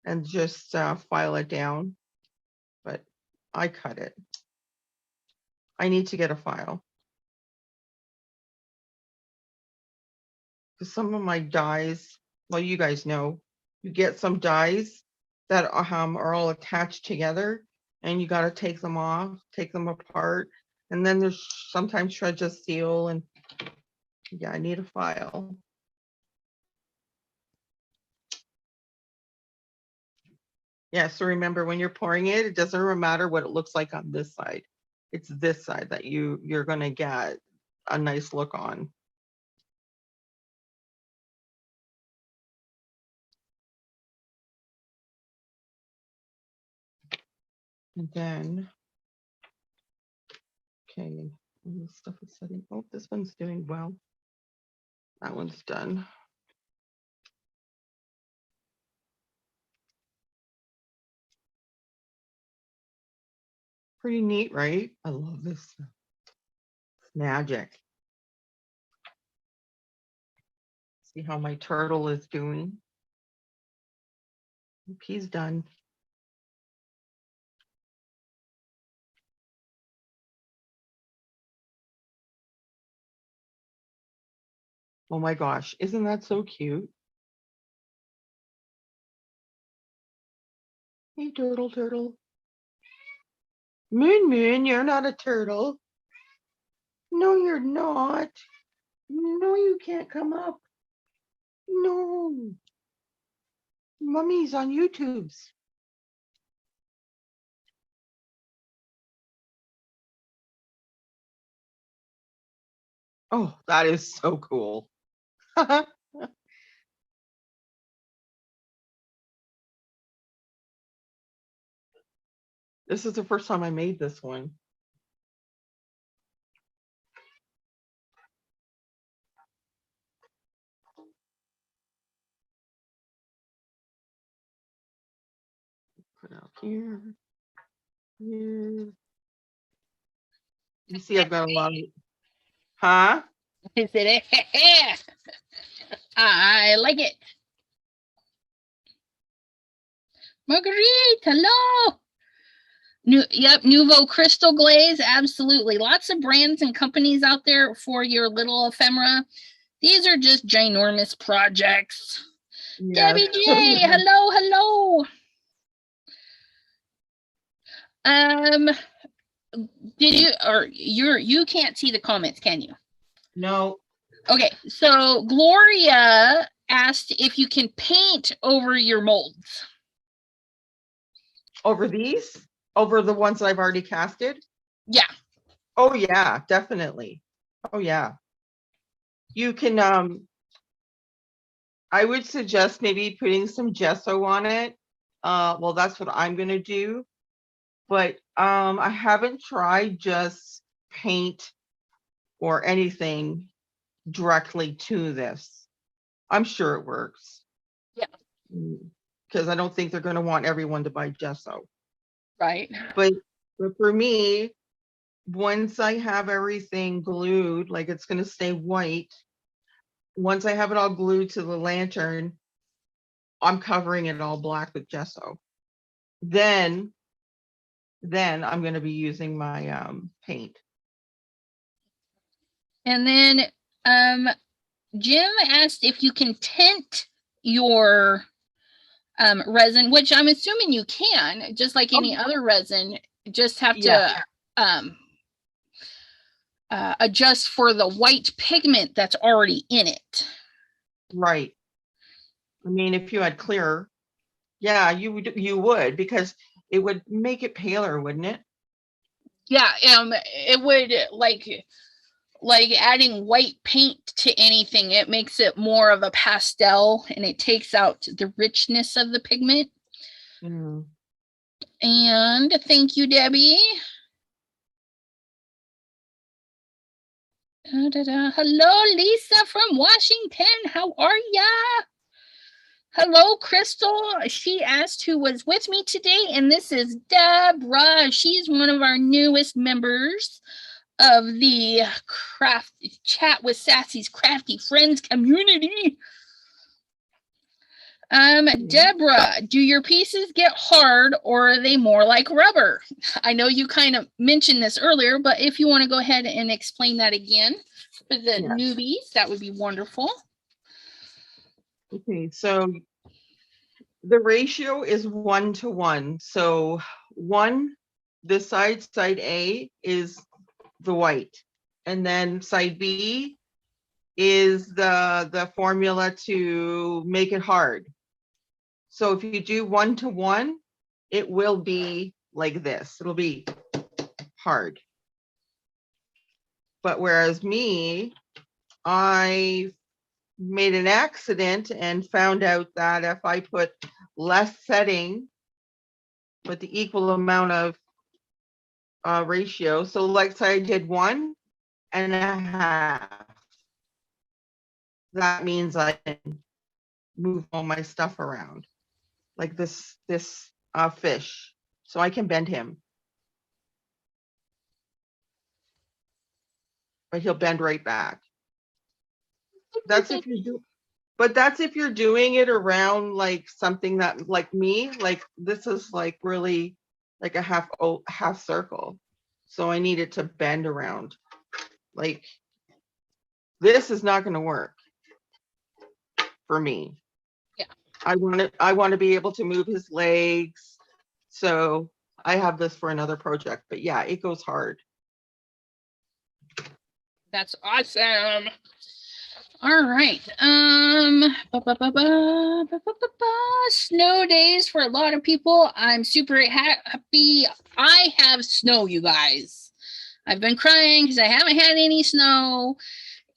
and just file it down, but I cut it. I need to get a file. Because some of my dies, well, you guys know, you get some dies that are all attached together and you got to take them off, take them apart. And then there's sometimes shreds of steel and yeah, I need a file. Yeah, so remember when you're pouring it, it doesn't matter what it looks like on this side. It's this side that you're gonna get a nice look on. And then, okay, this stuff is setting. Oh, this one's doing well. That one's done. Pretty neat, right? I love this stuff. It's magic. See how my turtle is doing? He's done. Oh my gosh, isn't that so cute? Hey, turtle, turtle. Moon, Moon, you're not a turtle. No, you're not. No, you can't come up. No. Mummy's on YouTube's. Oh, that is so cool. This is the first time I made this one. Put out here. Here. You see, I've got a lot of, huh? I said, I like it. Marguerite, hello. Yep, Nouveau Crystal Glaze, absolutely. Lots of brands and companies out there for your little ephemera. These are just ginormous projects. Yes. Debbie J, hello, hello. Did you, or you can't see the comments, can you? No. Okay, so Gloria asked if you can paint over your molds. Over these? Over the ones that I've already casted? Yeah. Oh yeah, definitely. Oh yeah. You can I would suggest maybe putting some gesso on it. Well, that's what I'm gonna do. But I haven't tried just paint or anything directly to this. I'm sure it works. Yeah. Because I don't think they're gonna want everyone to buy gesso. Right. But for me, once I have everything glued, like it's gonna stay white. Once I have it all glued to the lantern, I'm covering it all black with gesso. Then I'm going to be using my paint. And then Jim asked if you can tint your resin, which I'm assuming you can, just like any other resin. Just have to adjust for the white pigment that's already in it. Right. I mean, if you had clear, yeah, you would, because it would make it paler, wouldn't it? Yeah, it would, like adding white paint to anything, it makes it more of a pastel and it takes out the richness of the pigment. Mm. And thank you, Debbie. Hello, Lisa from Washington. How are ya? Hello, Crystal. She asked who was with me today, and this is Deborah. She's one of our newest members of the Chat with Sassy's Crafty Friends community. Deborah, do your pieces get hard or are they more like rubber? I know you kind of mentioned this earlier, but if you want to go ahead and explain that again for the newbies, that would be wonderful. Okay, so the ratio is 1:1. So this side A is the white, and then side B is the formula to make it hard. So if you do 1:1, it will be like this. It'll be hard. But whereas me, I made an accident and found out that if I put less setting, but the equal amount of ratio, so like say I did 1.5, that means I can move all my stuff around, like this fish, so I can bend him, but he'll bend right back. That's if you do, but that's if you're doing it around like something that, like me, like this is like really like a half circle, so I need it to bend around. Like this is not going to work for me. Yeah, I want to be able to move his legs, so I have this for another project. But yeah, it goes hard. That's awesome. All right. Snow days for a lot of people. I'm super happy I have snow, you guys. I've been crying because I haven't had any snow,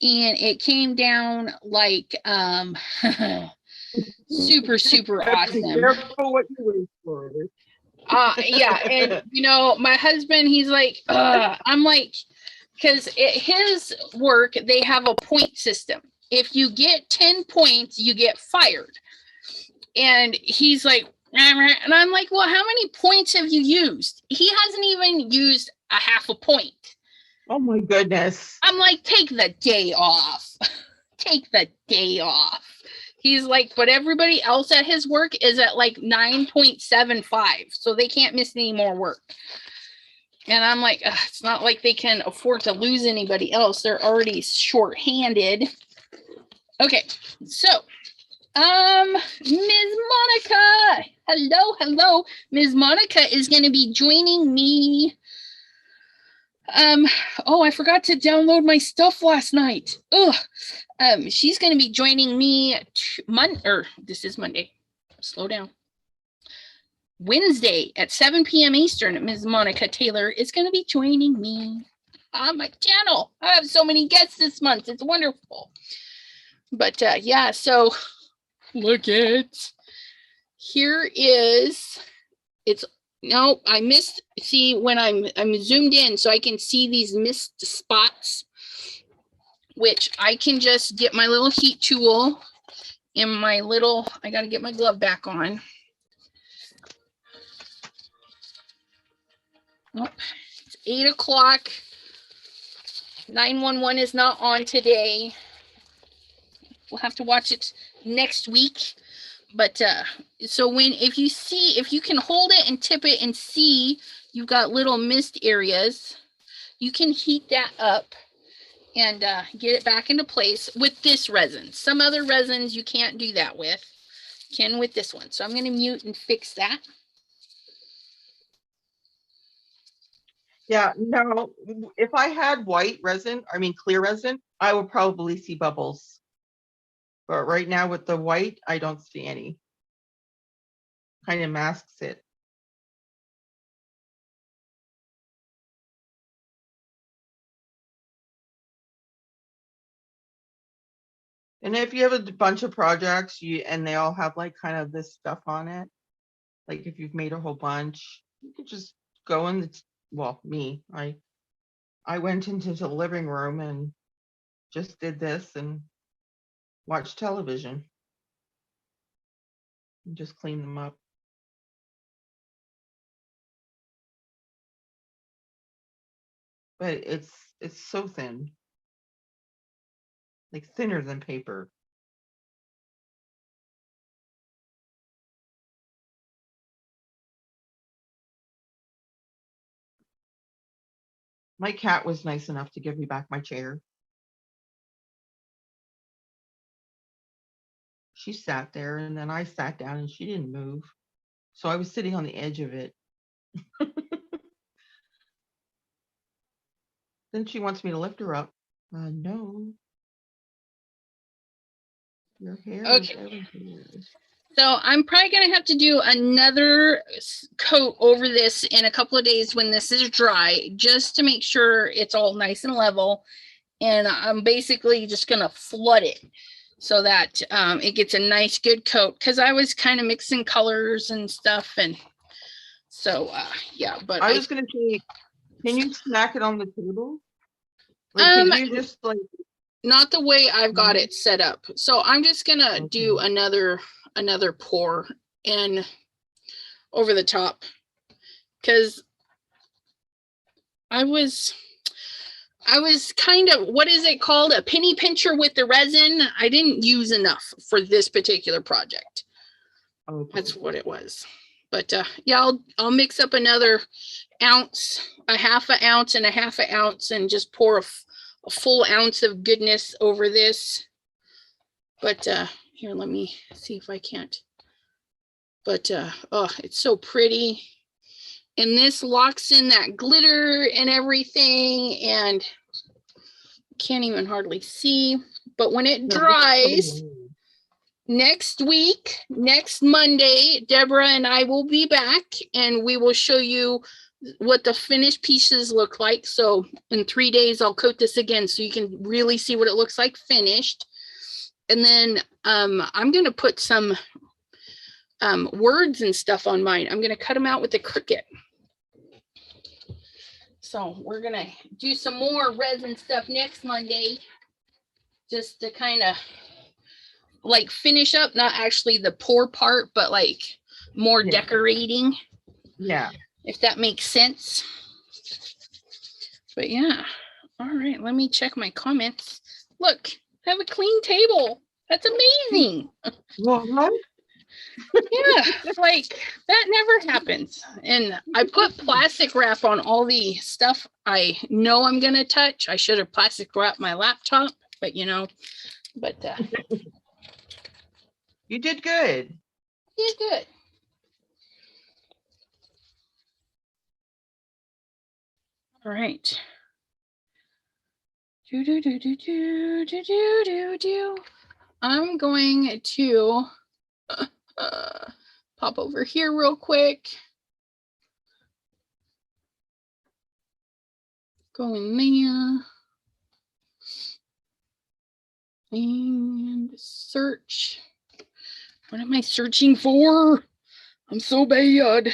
and it came down like super awesome. Be careful what you wish for. Yeah, and you know, my husband, he's like, I'm like, because his work, they have a point system. If you get 10 points, you get fired. And he's like, and I'm like, well, how many points have you used? He hasn't even used a half a point. Oh my goodness. I'm like, take the day off. Take the day off. He's like, but everybody else at his work is at like 9.75. So they can't miss any more work. And I'm like, it's not like they can afford to lose anybody else. They're already short-handed. Okay, so, Ms. Monica, hello. Ms. Monica is going to be joining me. Oh, I forgot to download my stuff last night. Ugh. She's going to be joining me this is Monday. Slow down. Wednesday at 7 p.m. Eastern, Ms. Monica Taylor is going to be joining me on my channel. I have so many guests this month. It's wonderful. But yeah, so Look it. Here is, it's, no, I missed, see when I'm zoomed in so I can see these missed spots, which I can just get my little heat tool in my little, I got to get my glove back on. Oh, it's 8 o'clock. 911 is not on today. We'll have to watch it next week. But so when, if you see, if you can hold it and tip it and see you've got little mist areas, you can heat that up and get it back into place with this resin. Some other resins you can't do that with. Can with this one. So I'm going to mute and fix that. Yeah, no, if I had white resin, I mean clear resin, I would probably see bubbles. But right now with the white, I don't see any. Kind of masks it. And if you have a bunch of projects, and they all have like kind of this stuff on it, like if you've made a whole bunch, you could just go in the, well, me, I went into the living room and just did this and watched television and just clean them up. But it's so thin, like thinner than paper. My cat was nice enough to give me back my chair. She sat there and then I sat down and she didn't move. So I was sitting on the edge of it. Then she wants me to lift her up. No. Your hair is everywhere. So I'm probably going to have to do another coat over this in a couple of days when this is dry, just to make sure it's all nice and level. And I'm basically just going to flood it so that it gets a nice good coat, because I was kind of mixing colors and stuff. And so, yeah, but I was going to say, can you snack it on the table? Like, could you just like, not the way I've got it set up. So I'm just gonna do another pour and over the top, because I was kind of, what is it called, a penny pincher with the resin. I didn't use enough for this particular project. That's what it was. But yeah, I'll mix up another ounce, a half an ounce and a half an ounce, and just pour a full ounce of goodness over this. But here, let me see if I can't. But oh, it's so pretty. And this locks in that glitter and everything, and can't even hardly see. But when it dries next week, next Monday, Deborah and I will be back and we will show you what the finished pieces look like. So in 3 days, I'll coat this again so you can really see what it looks like finished. And then I'm going to put some words and stuff on mine. I'm going to cut them out with the Cricut. So we're going to do some more resin stuff next Monday, just to kind of like finish up, not actually the pour part, but like more decorating. Yeah. If that makes sense. But yeah. All right. Let me check my comments. Look, I have a clean table. That's amazing. What? Yeah, like that never happens. And I put plastic wrap on all the stuff I know I'm going to touch. I should have plastic wrapped my laptop, but you know, but you did good. You did good. All right. I'm going to pop over here real quick. Go in there. And search. What am I searching for? I'm so bad.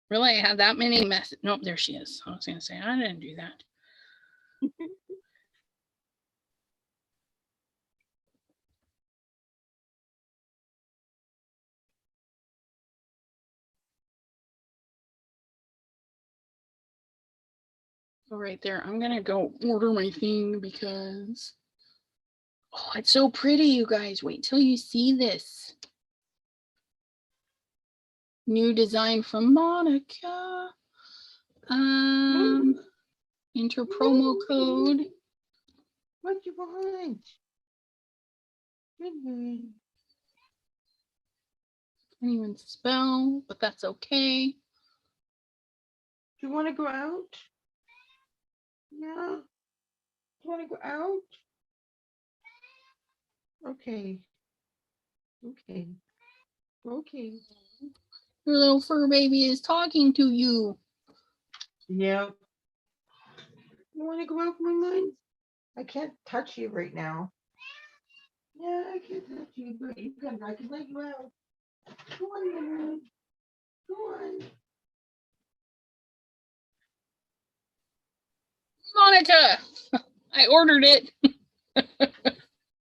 Really, I have that many messages. Nope, there she is. I was going to say, I didn't do that. So right there, I'm going to go order my thing because, oh, it's so pretty, you guys. Wait till you see this. New design from Monica. Enter promo code. What you want? Can't even spell, but that's okay. Do you want to go out? Yeah. Do you want to go out? Okay. Okay. Okay. Your little fur baby is talking to you. Yeah. You want to go out, my mind? I can't touch you right now. Yeah, I can't touch you, but you can. I can let you out. Go on, my mind. Go on. Monica, I ordered it.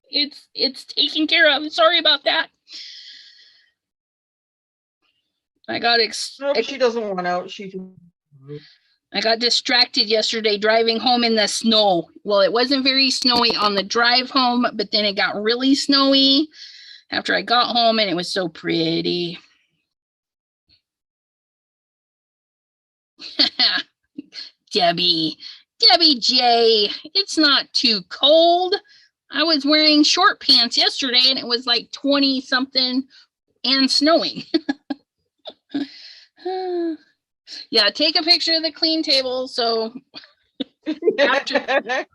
It's taken care of. Sorry about that. I got She doesn't want out. I got distracted yesterday driving home in the snow. Well, it wasn't very snowy on the drive home, but then it got really snowy after I got home, and it was so pretty. Debbie J, it's not too cold. I was wearing short pants yesterday and it was like 20 something and snowing. Yeah, take a picture of the clean table. So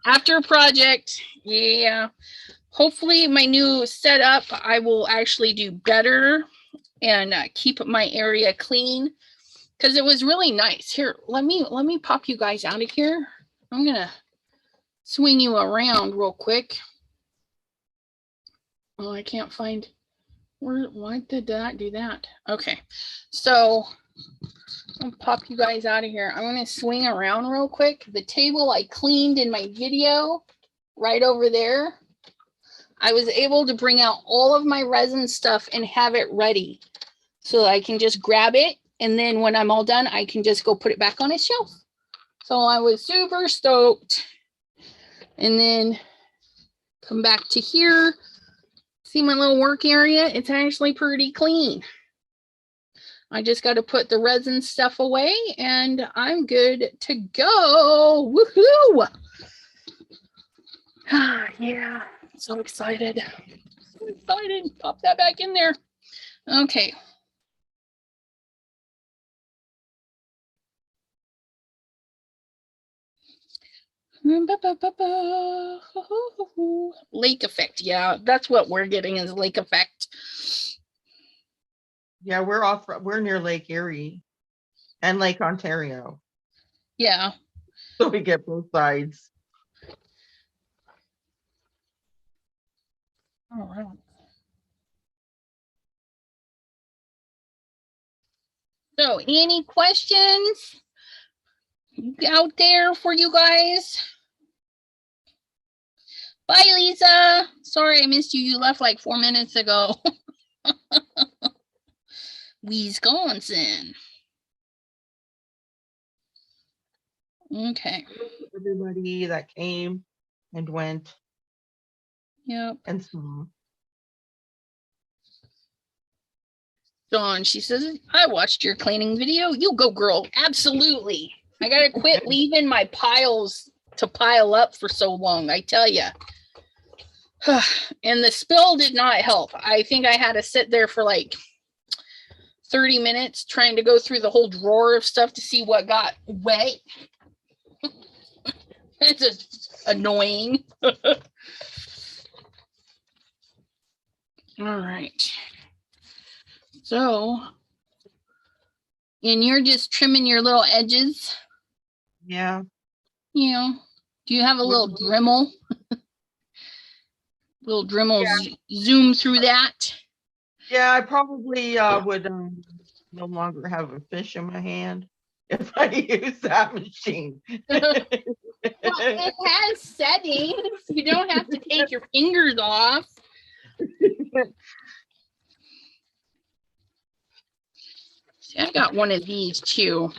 after project, yeah, hopefully my new setup, I will actually do better and keep my area clean because it was really nice. Here, let me pop you guys out of here. I'm gonna swing you around real quick. Oh, I can't find why did that do that? Okay, so I'll pop you guys out of here. I'm gonna swing around real quick. The table I cleaned in my video right over there. I was able to bring out all of my resin stuff and have it ready so I can just grab it. And then when I'm all done, I can just go put it back on its shelf. So I was super stoked. And then come back to here. See my little work area? It's actually pretty clean. I just got to put the resin stuff away and I'm good to go. Woohoo! Yeah, so excited. So excited. Pop that back in there. Okay. Lake effect. Yeah, that's what we're getting is lake effect. Yeah, we're near Lake Erie and Lake Ontario. Yeah. So we get both sides. All right. So any questions out there for you guys? Bye, Lisa. Sorry I missed you. You left like 4 minutes ago. Wisconsin. Okay. Everybody that came and went. Yep. And saw. Dawn, she says, I watched your cleaning video. You go, girl. Absolutely. I got to quit leaving my piles to pile up for so long, I tell you. And the spill did not help. I think I had to sit there for like 30 minutes trying to go through the whole drawer of stuff to see what got wet. It's just annoying. All right. So, and you're just trimming your little edges. Yeah. You know, do you have a little Dremel? Little Dremel zoom through that. Yeah, I probably would no longer have a fish in my hand if I use that machine. Well, it has settings. You don't have to take your fingers off. See, I got one of these too.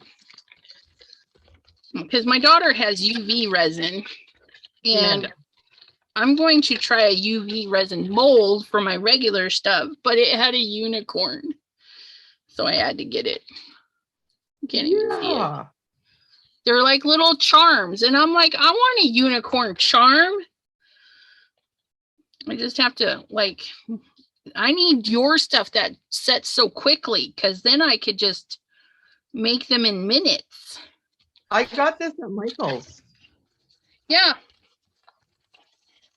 Because my daughter has UV resin. And I'm going to try a UV resin mold for my regular stuff, but it had a unicorn. So I had to get it. You can't even see it. They're like little charms. And I'm like, I want a unicorn charm. I just have to, like, I need your stuff that sets so quickly, because then I could just make them in minutes. I got this at Michael's. Yeah.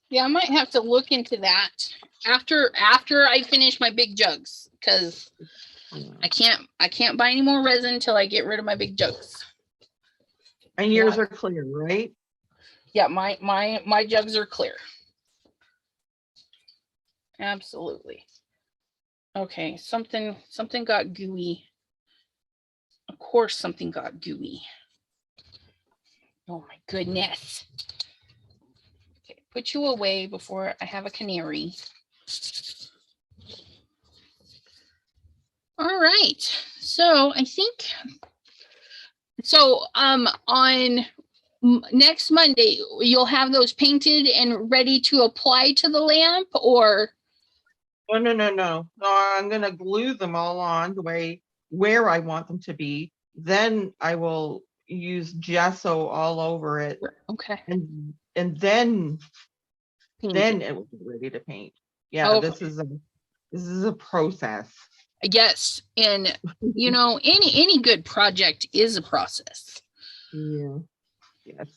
Yeah, I might have to look into that after I finish my big jugs, because I can't buy any more resin until I get rid of my big jugs. And yours are clear, right? Yeah, my jugs are clear. Absolutely. Okay, something got gooey. Of course something got gooey. Oh my goodness. Okay, put you away before I have a canary. All right. So I think on next Monday you'll have those painted and ready to apply to the lamp, or No, I'm gonna glue them all on the way where I want them to be. Then I will use gesso all over it. Okay. And then it will be ready to paint. Yeah, okay. this is a process. Yes, and you know, any good project is a process. Yeah. Yes.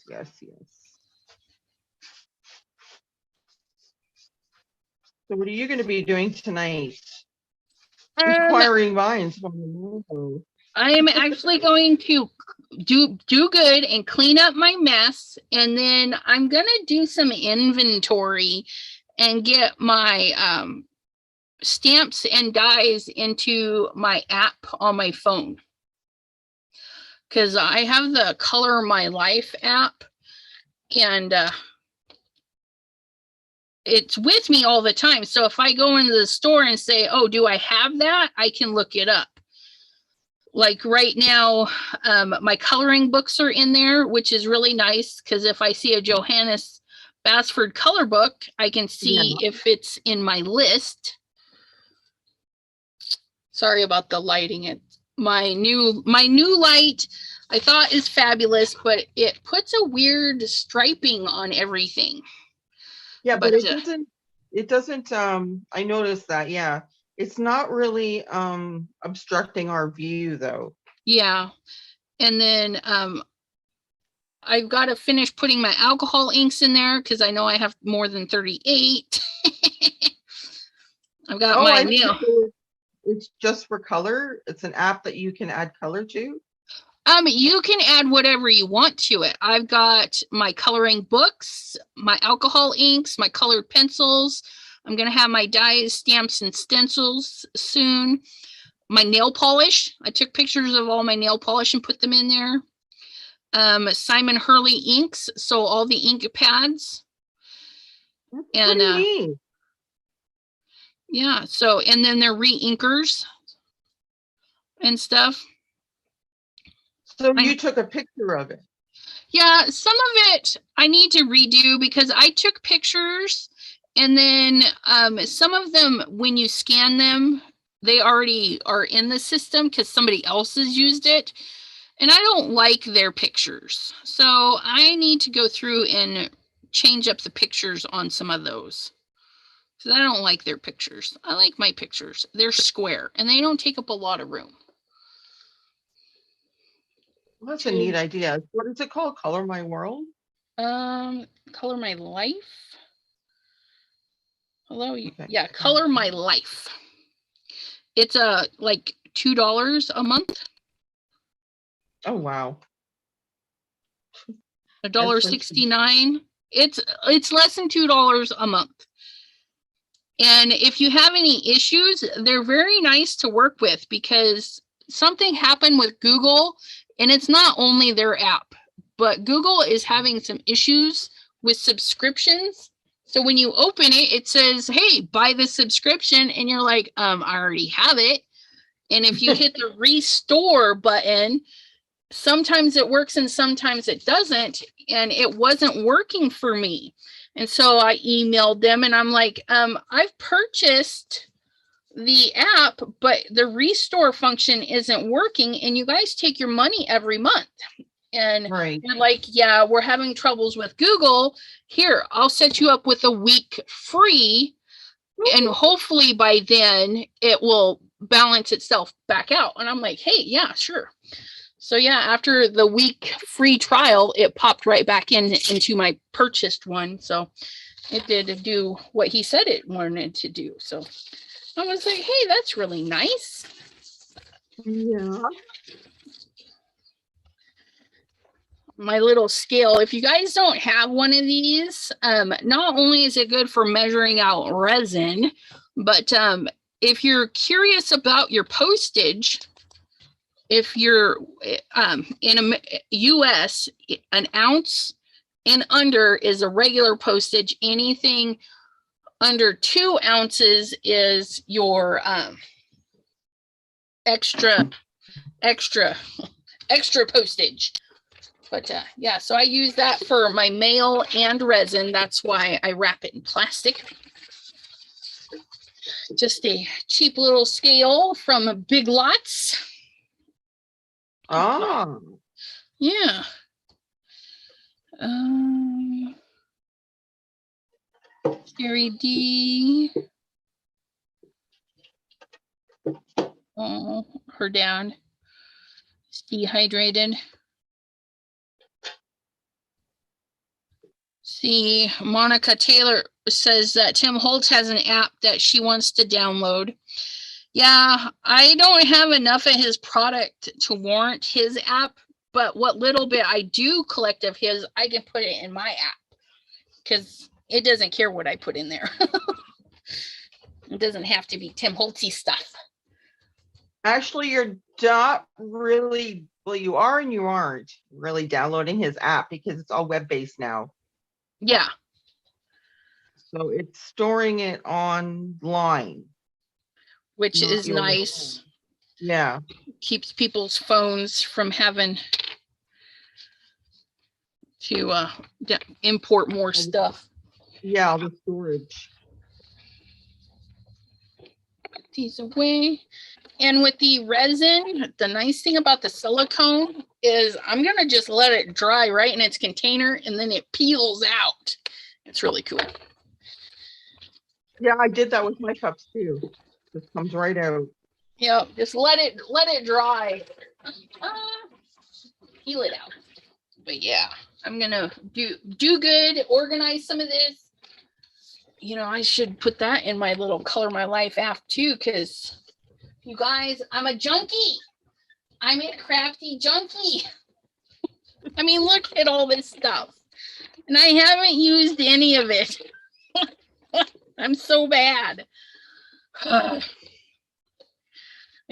So what are you going to be doing tonight? Inquiring minds. I am actually going to do good and clean up my mess, and then I'm gonna do some inventory and get my stamps and dies into my app on my phone, because I have the Color My Life app, and it's with me all the time. So if I go into the store and say, oh, do I have that? I can look it up. Like right now, my coloring books are in there, which is really nice, because if I see a Johannes Basford color book, I can see if it's in my list. Sorry about the lighting. It's my new light I thought is fabulous, but it puts a weird striping on everything. Yeah, but it doesn't I noticed that, yeah. It's not really obstructing our view though. Yeah. And then I've got to finish putting my alcohol inks in there, because I know I have more than 38. I've got my nail. It's just for color. It's an app that you can add color to. You can add whatever you want to it. I've got my coloring books, my alcohol inks, my colored pencils. I'm going to have my dies, stamps, and stencils soon. My nail polish. I took pictures of all my nail polish and put them in there. Simon Hurley inks, so all the ink pads. And yeah, so, and then they're re-inkers and stuff. So you took a picture of it? Yeah, some of it I need to redo, because I took pictures, and then some of them, when you scan them, they already are in the system because somebody else has used it, and I don't like their pictures. So I need to go through and change up the pictures on some of those, because I don't like their pictures. I like my pictures. They're square and they don't take up a lot of room. Well, that's a neat idea. What is it called? Color My World? Color My Life. Hello. Okay. Yeah, Color My Life. It's like $2 a month. Oh wow. $1.69. It's less than $2 a month. And if you have any issues, they're very nice to work with because something happened with Google, and it's not only their app, but Google is having some issues with subscriptions. So when you open it, it says, hey, buy the subscription. And you're like, I already have it. And if you hit the restore button, sometimes it works and sometimes it doesn't. And it wasn't working for me. And so I emailed them and I'm like, I've purchased the app, but the restore function isn't working. And you guys take your money every month. And Right. they're like, yeah, we're having troubles with Google. Here, I'll set you up with a week free. And hopefully by then it will balance itself back out. And I'm like, hey, yeah, sure. So yeah, after the week free trial, it popped right back into my purchased one. So it did do what he said it wanted to do. So I was like, hey, that's really nice. Yeah. My little scale. If you guys don't have one of these, not only is it good for measuring out resin, but if you're curious about your postage, if you're in a US, an ounce and under is a regular postage. Anything under 2 ounces is your extra postage. But yeah, so I use that for my mail and resin. That's why I wrap it in plastic. Just a cheap little scale from Big Lots. Oh. Yeah. Sherry D. Oh, her down. It's dehydrated. See, Monica Taylor says that Tim Holtz has an app that she wants to download. Yeah, I don't have enough of his product to warrant his app, but what little bit I do collect of his, I can put it in my app because it doesn't care what I put in there. It doesn't have to be Tim Holtzy stuff. Actually, you're not really, well, you are and you aren't really downloading his app because it's all web-based now. Yeah. So it's storing it online. Which is nice. Yeah. Keeps people's phones from having to import more stuff. Yeah, the storage. Put these away. And with the resin, the nice thing about the silicone is I'm going to just let it dry right in its container and then it peels out. It's really cool. Yeah, I did that with my cups too. Just comes right out. Yeah, just let it dry. Peel it out. But yeah, I'm gonna do good, organize some of this. You know, I should put that in my little Color My Life app too, because you guys, I'm a junkie. I'm a crafty junkie. I mean, look at all this stuff. And I haven't used any of it. I'm so bad. I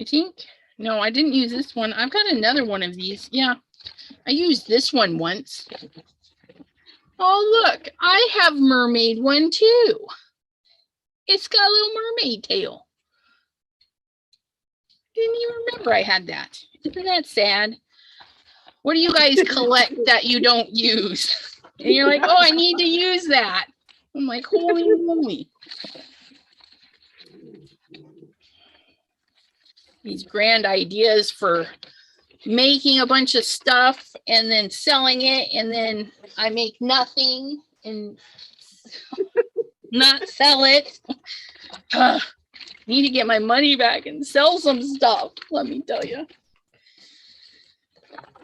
think, no, I didn't use this one. I've got another one of these. Yeah, I used this one once. Oh, look, I have mermaid one too. It's got a little mermaid tail. Didn't even remember I had that. Isn't that sad? What do you guys collect that you don't use? And you're like, oh, I need to use that. I'm like, holy moly. These grand ideas for making a bunch of stuff and then selling it, and then I make nothing and not sell it. Need to get my money back and sell some stuff, let me tell you.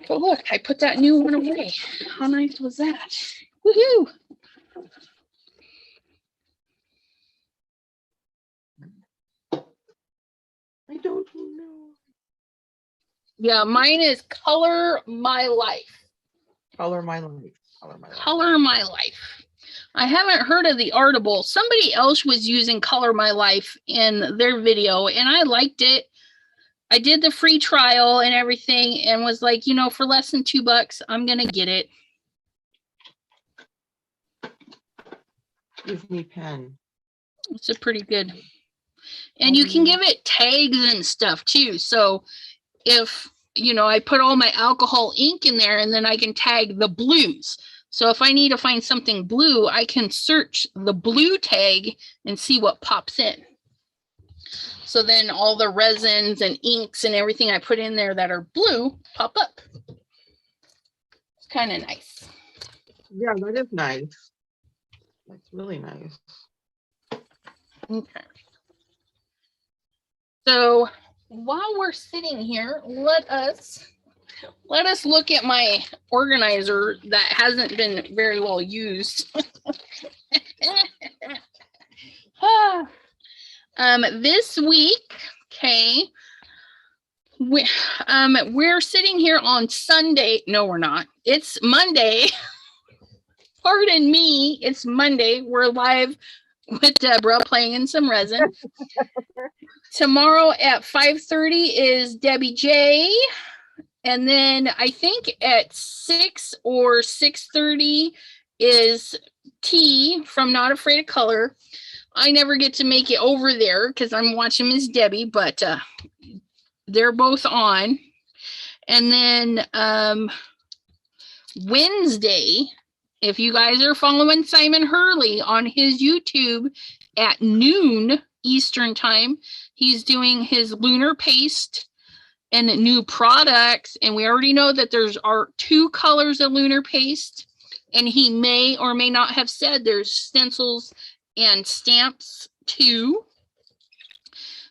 But look, I put that new one away. How nice was that? Woohoo! I don't know. Yeah, mine is Color My Life. Color My Life. Color My Life. Color My Life. I haven't heard of the Artable. Somebody else was using Color My Life in their video, and I liked it. I did the free trial and everything and was like, you know, for less than $2, I'm going to get it. Give me pen. It's a pretty good. And you can give it tags and stuff too. So if, you know, I put all my alcohol ink in there and then I can tag the blues. So if I need to find something blue, I can search the blue tag and see what pops in. So then all the resins and inks and everything I put in there that are blue pop up. It's kind of nice. Yeah, that is nice. That's really nice. Okay. So while we're sitting here, let us look at my organizer that hasn't been very well used. This week, okay, we're sitting here on Sunday. No, we're not. It's Monday. Pardon me. It's Monday. We're live with Deborah playing in some resin. Tomorrow at 5:30 is Debbie J. And then I think at 6 or 6:30 is T from Not Afraid of Color. I never get to make it over there because I'm watching Miss Debbie, but they're both on. And then Wednesday, if you guys are following Simon Hurley on his YouTube at noon Eastern time, he's doing his lunar paste and new products. And we already know that there's 2 colors of lunar paste. And he may or may not have said there's stencils and stamps too.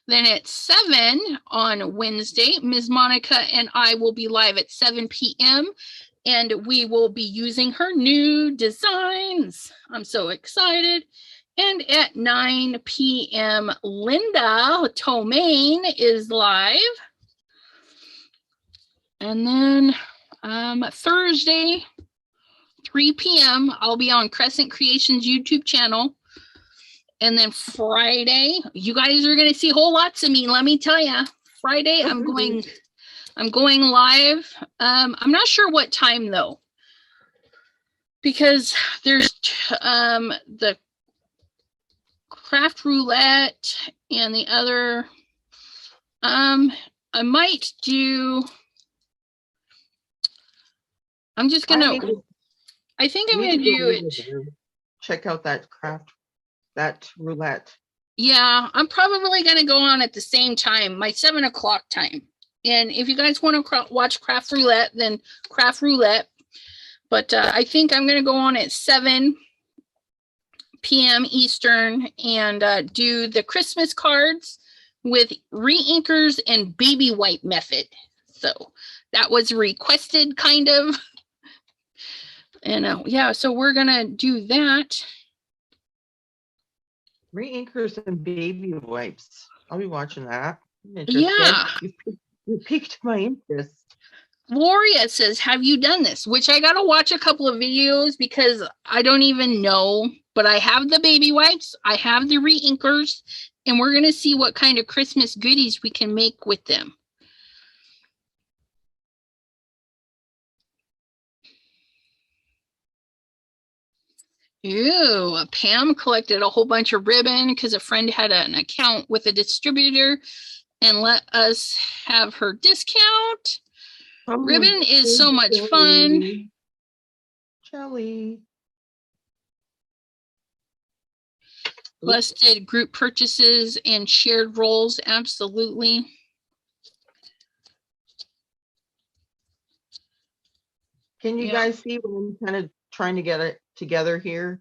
Then at 7 on Wednesday, Ms. Monica and I will be live at 7 p.m. and we will be using her new designs. I'm so excited. And at 9 p.m., Linda Tomaine is live. And then Thursday, 3 p.m., I'll be on Crescent Creations YouTube channel. And then Friday, you guys are going to see whole lots of me. Let me tell you, Friday, I'm going live. I'm not sure what time though, because there's the craft roulette and the other. I might do. I'm just gonna. I think I'm gonna do it. Check out that roulette. Yeah, I'm probably gonna go on at the same time, my 7 o'clock time. And if you guys want to watch craft roulette, then craft roulette. But I think I'm gonna go on at 7 p.m. Eastern and do the Christmas cards with re-inkers and baby wipe method. So that was requested, kind of. And yeah, so we're gonna do that. Re-inkers and baby wipes. I'll be watching that. Yeah. You piqued my interest. Gloria says, have you done this? Which I got to watch a couple of videos because I don't even know. But I have the baby wipes. I have the re-inkers. And we're going to see what kind of Christmas goodies we can make with them. Ew, Pam collected a whole bunch of ribbon because a friend had an account with a distributor and let us have her discount. Oh, ribbon is so much fun. Jelly. Plus did group purchases and shared rolls, absolutely. Can you guys see what I'm kind of trying to get it together here?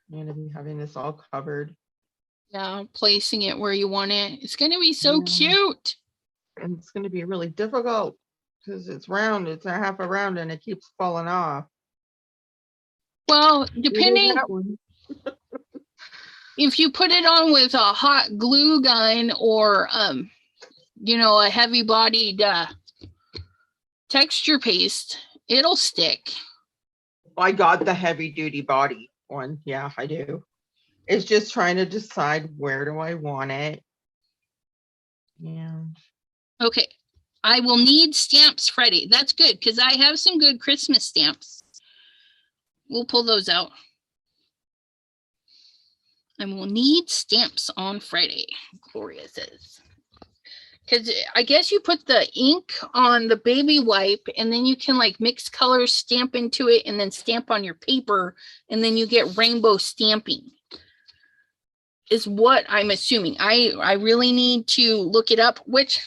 I'm going to be having this all covered. Yeah, placing it where you want it. It's going to be so cute. And it's going to be really difficult because it's round. It's a half a round and it keeps falling off. Well, depending... if you put it on with a hot glue gun or, you know, a heavy bodied texture paste, it'll stick. I got the heavy duty body. one. Yeah, I do. It's just trying to decide where do I want it. Yeah. Okay. I will need stamps Friday. That's good because I have some good Christmas stamps. We'll pull those out. I will need stamps on Friday, Gloria says. Because I guess you put the ink on the baby wipe and then you can like mix colors, stamp into it, and then stamp on your paper, and then you get rainbow stamping. Is what I'm assuming. I really need to look it up, which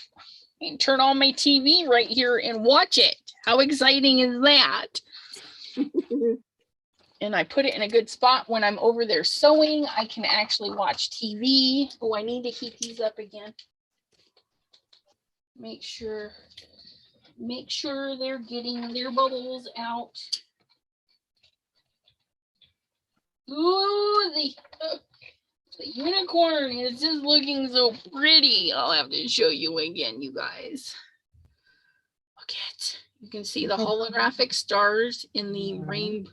I can turn on my TV right here and watch it. How exciting is that? And I put it in a good spot when I'm over there sewing. I can actually watch TV. Oh, I need to heat these up again. Make sure they're getting their bubbles out. Ooh, the unicorn is just looking so pretty. I'll have to show you again, you guys. Look at, you can see the holographic stars in the rainbow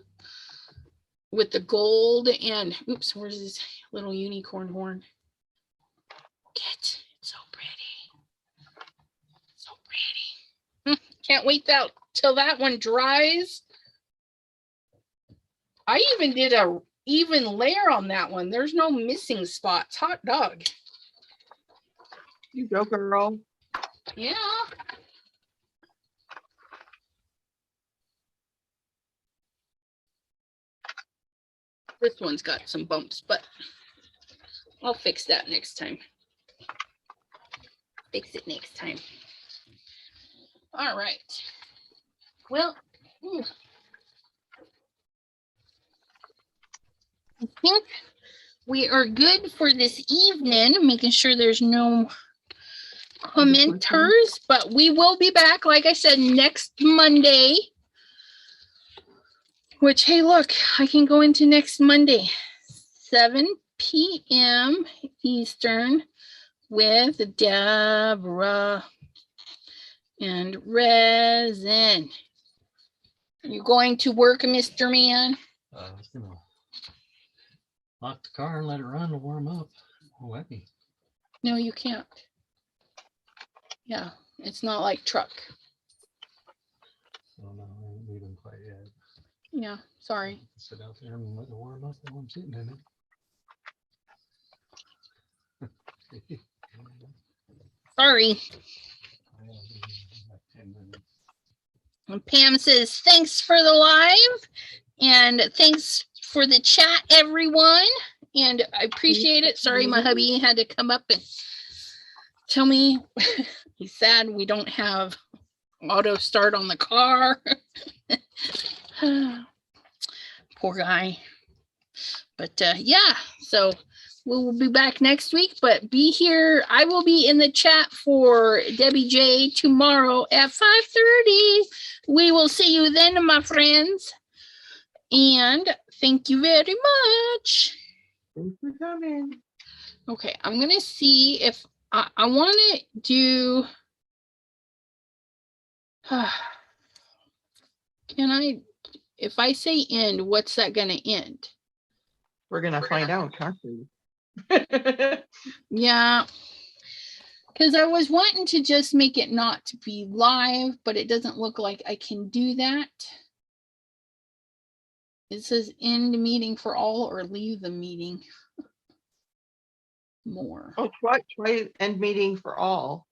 with the gold and, oops, where's this little unicorn horn? Look at, it's so pretty. So pretty. Can't wait till that one dries. I even did a even layer on that one. There's no missing spots. Hot dog. You go, girl. Yeah. This one's got some bumps, but I'll fix that next time. Fix it next time. All right. Well, I think we are good for this evening, making sure there's no commenters, but we will be back, like I said, next Monday. Which, hey, look, I can go into next Monday, 7 p.m. Eastern with Deborah and Resin. You going to work, Mr. Man? I was gonna lock the car and let it run to warm up. Wet me. No, you can't. Yeah, it's not like truck. Oh no, I haven't leaving quite yet. Yeah, sorry. Sit out there and let it warm up while I'm sitting in it. Sorry. I have like 10 minutes. And Pam says, thanks for the live and thanks for the chat, everyone. And I appreciate it. Sorry, my hubby had to come up and tell me he's sad we don't have auto start on the car. Poor guy. But yeah, so we'll be back next week, but be here. I will be in the chat for Debbie J tomorrow at 5:30. We will see you then, my friends. And thank you very much. Thanks for coming. Okay, I'm going to see if I want to do. Can I, if I say end, what's that going to end? We're going to find out, aren't we? Yeah. Because I was wanting to just make it not to be live, but it doesn't look like I can do that. It says end meeting for all or leave the meeting. More. Oh, try end meeting for all.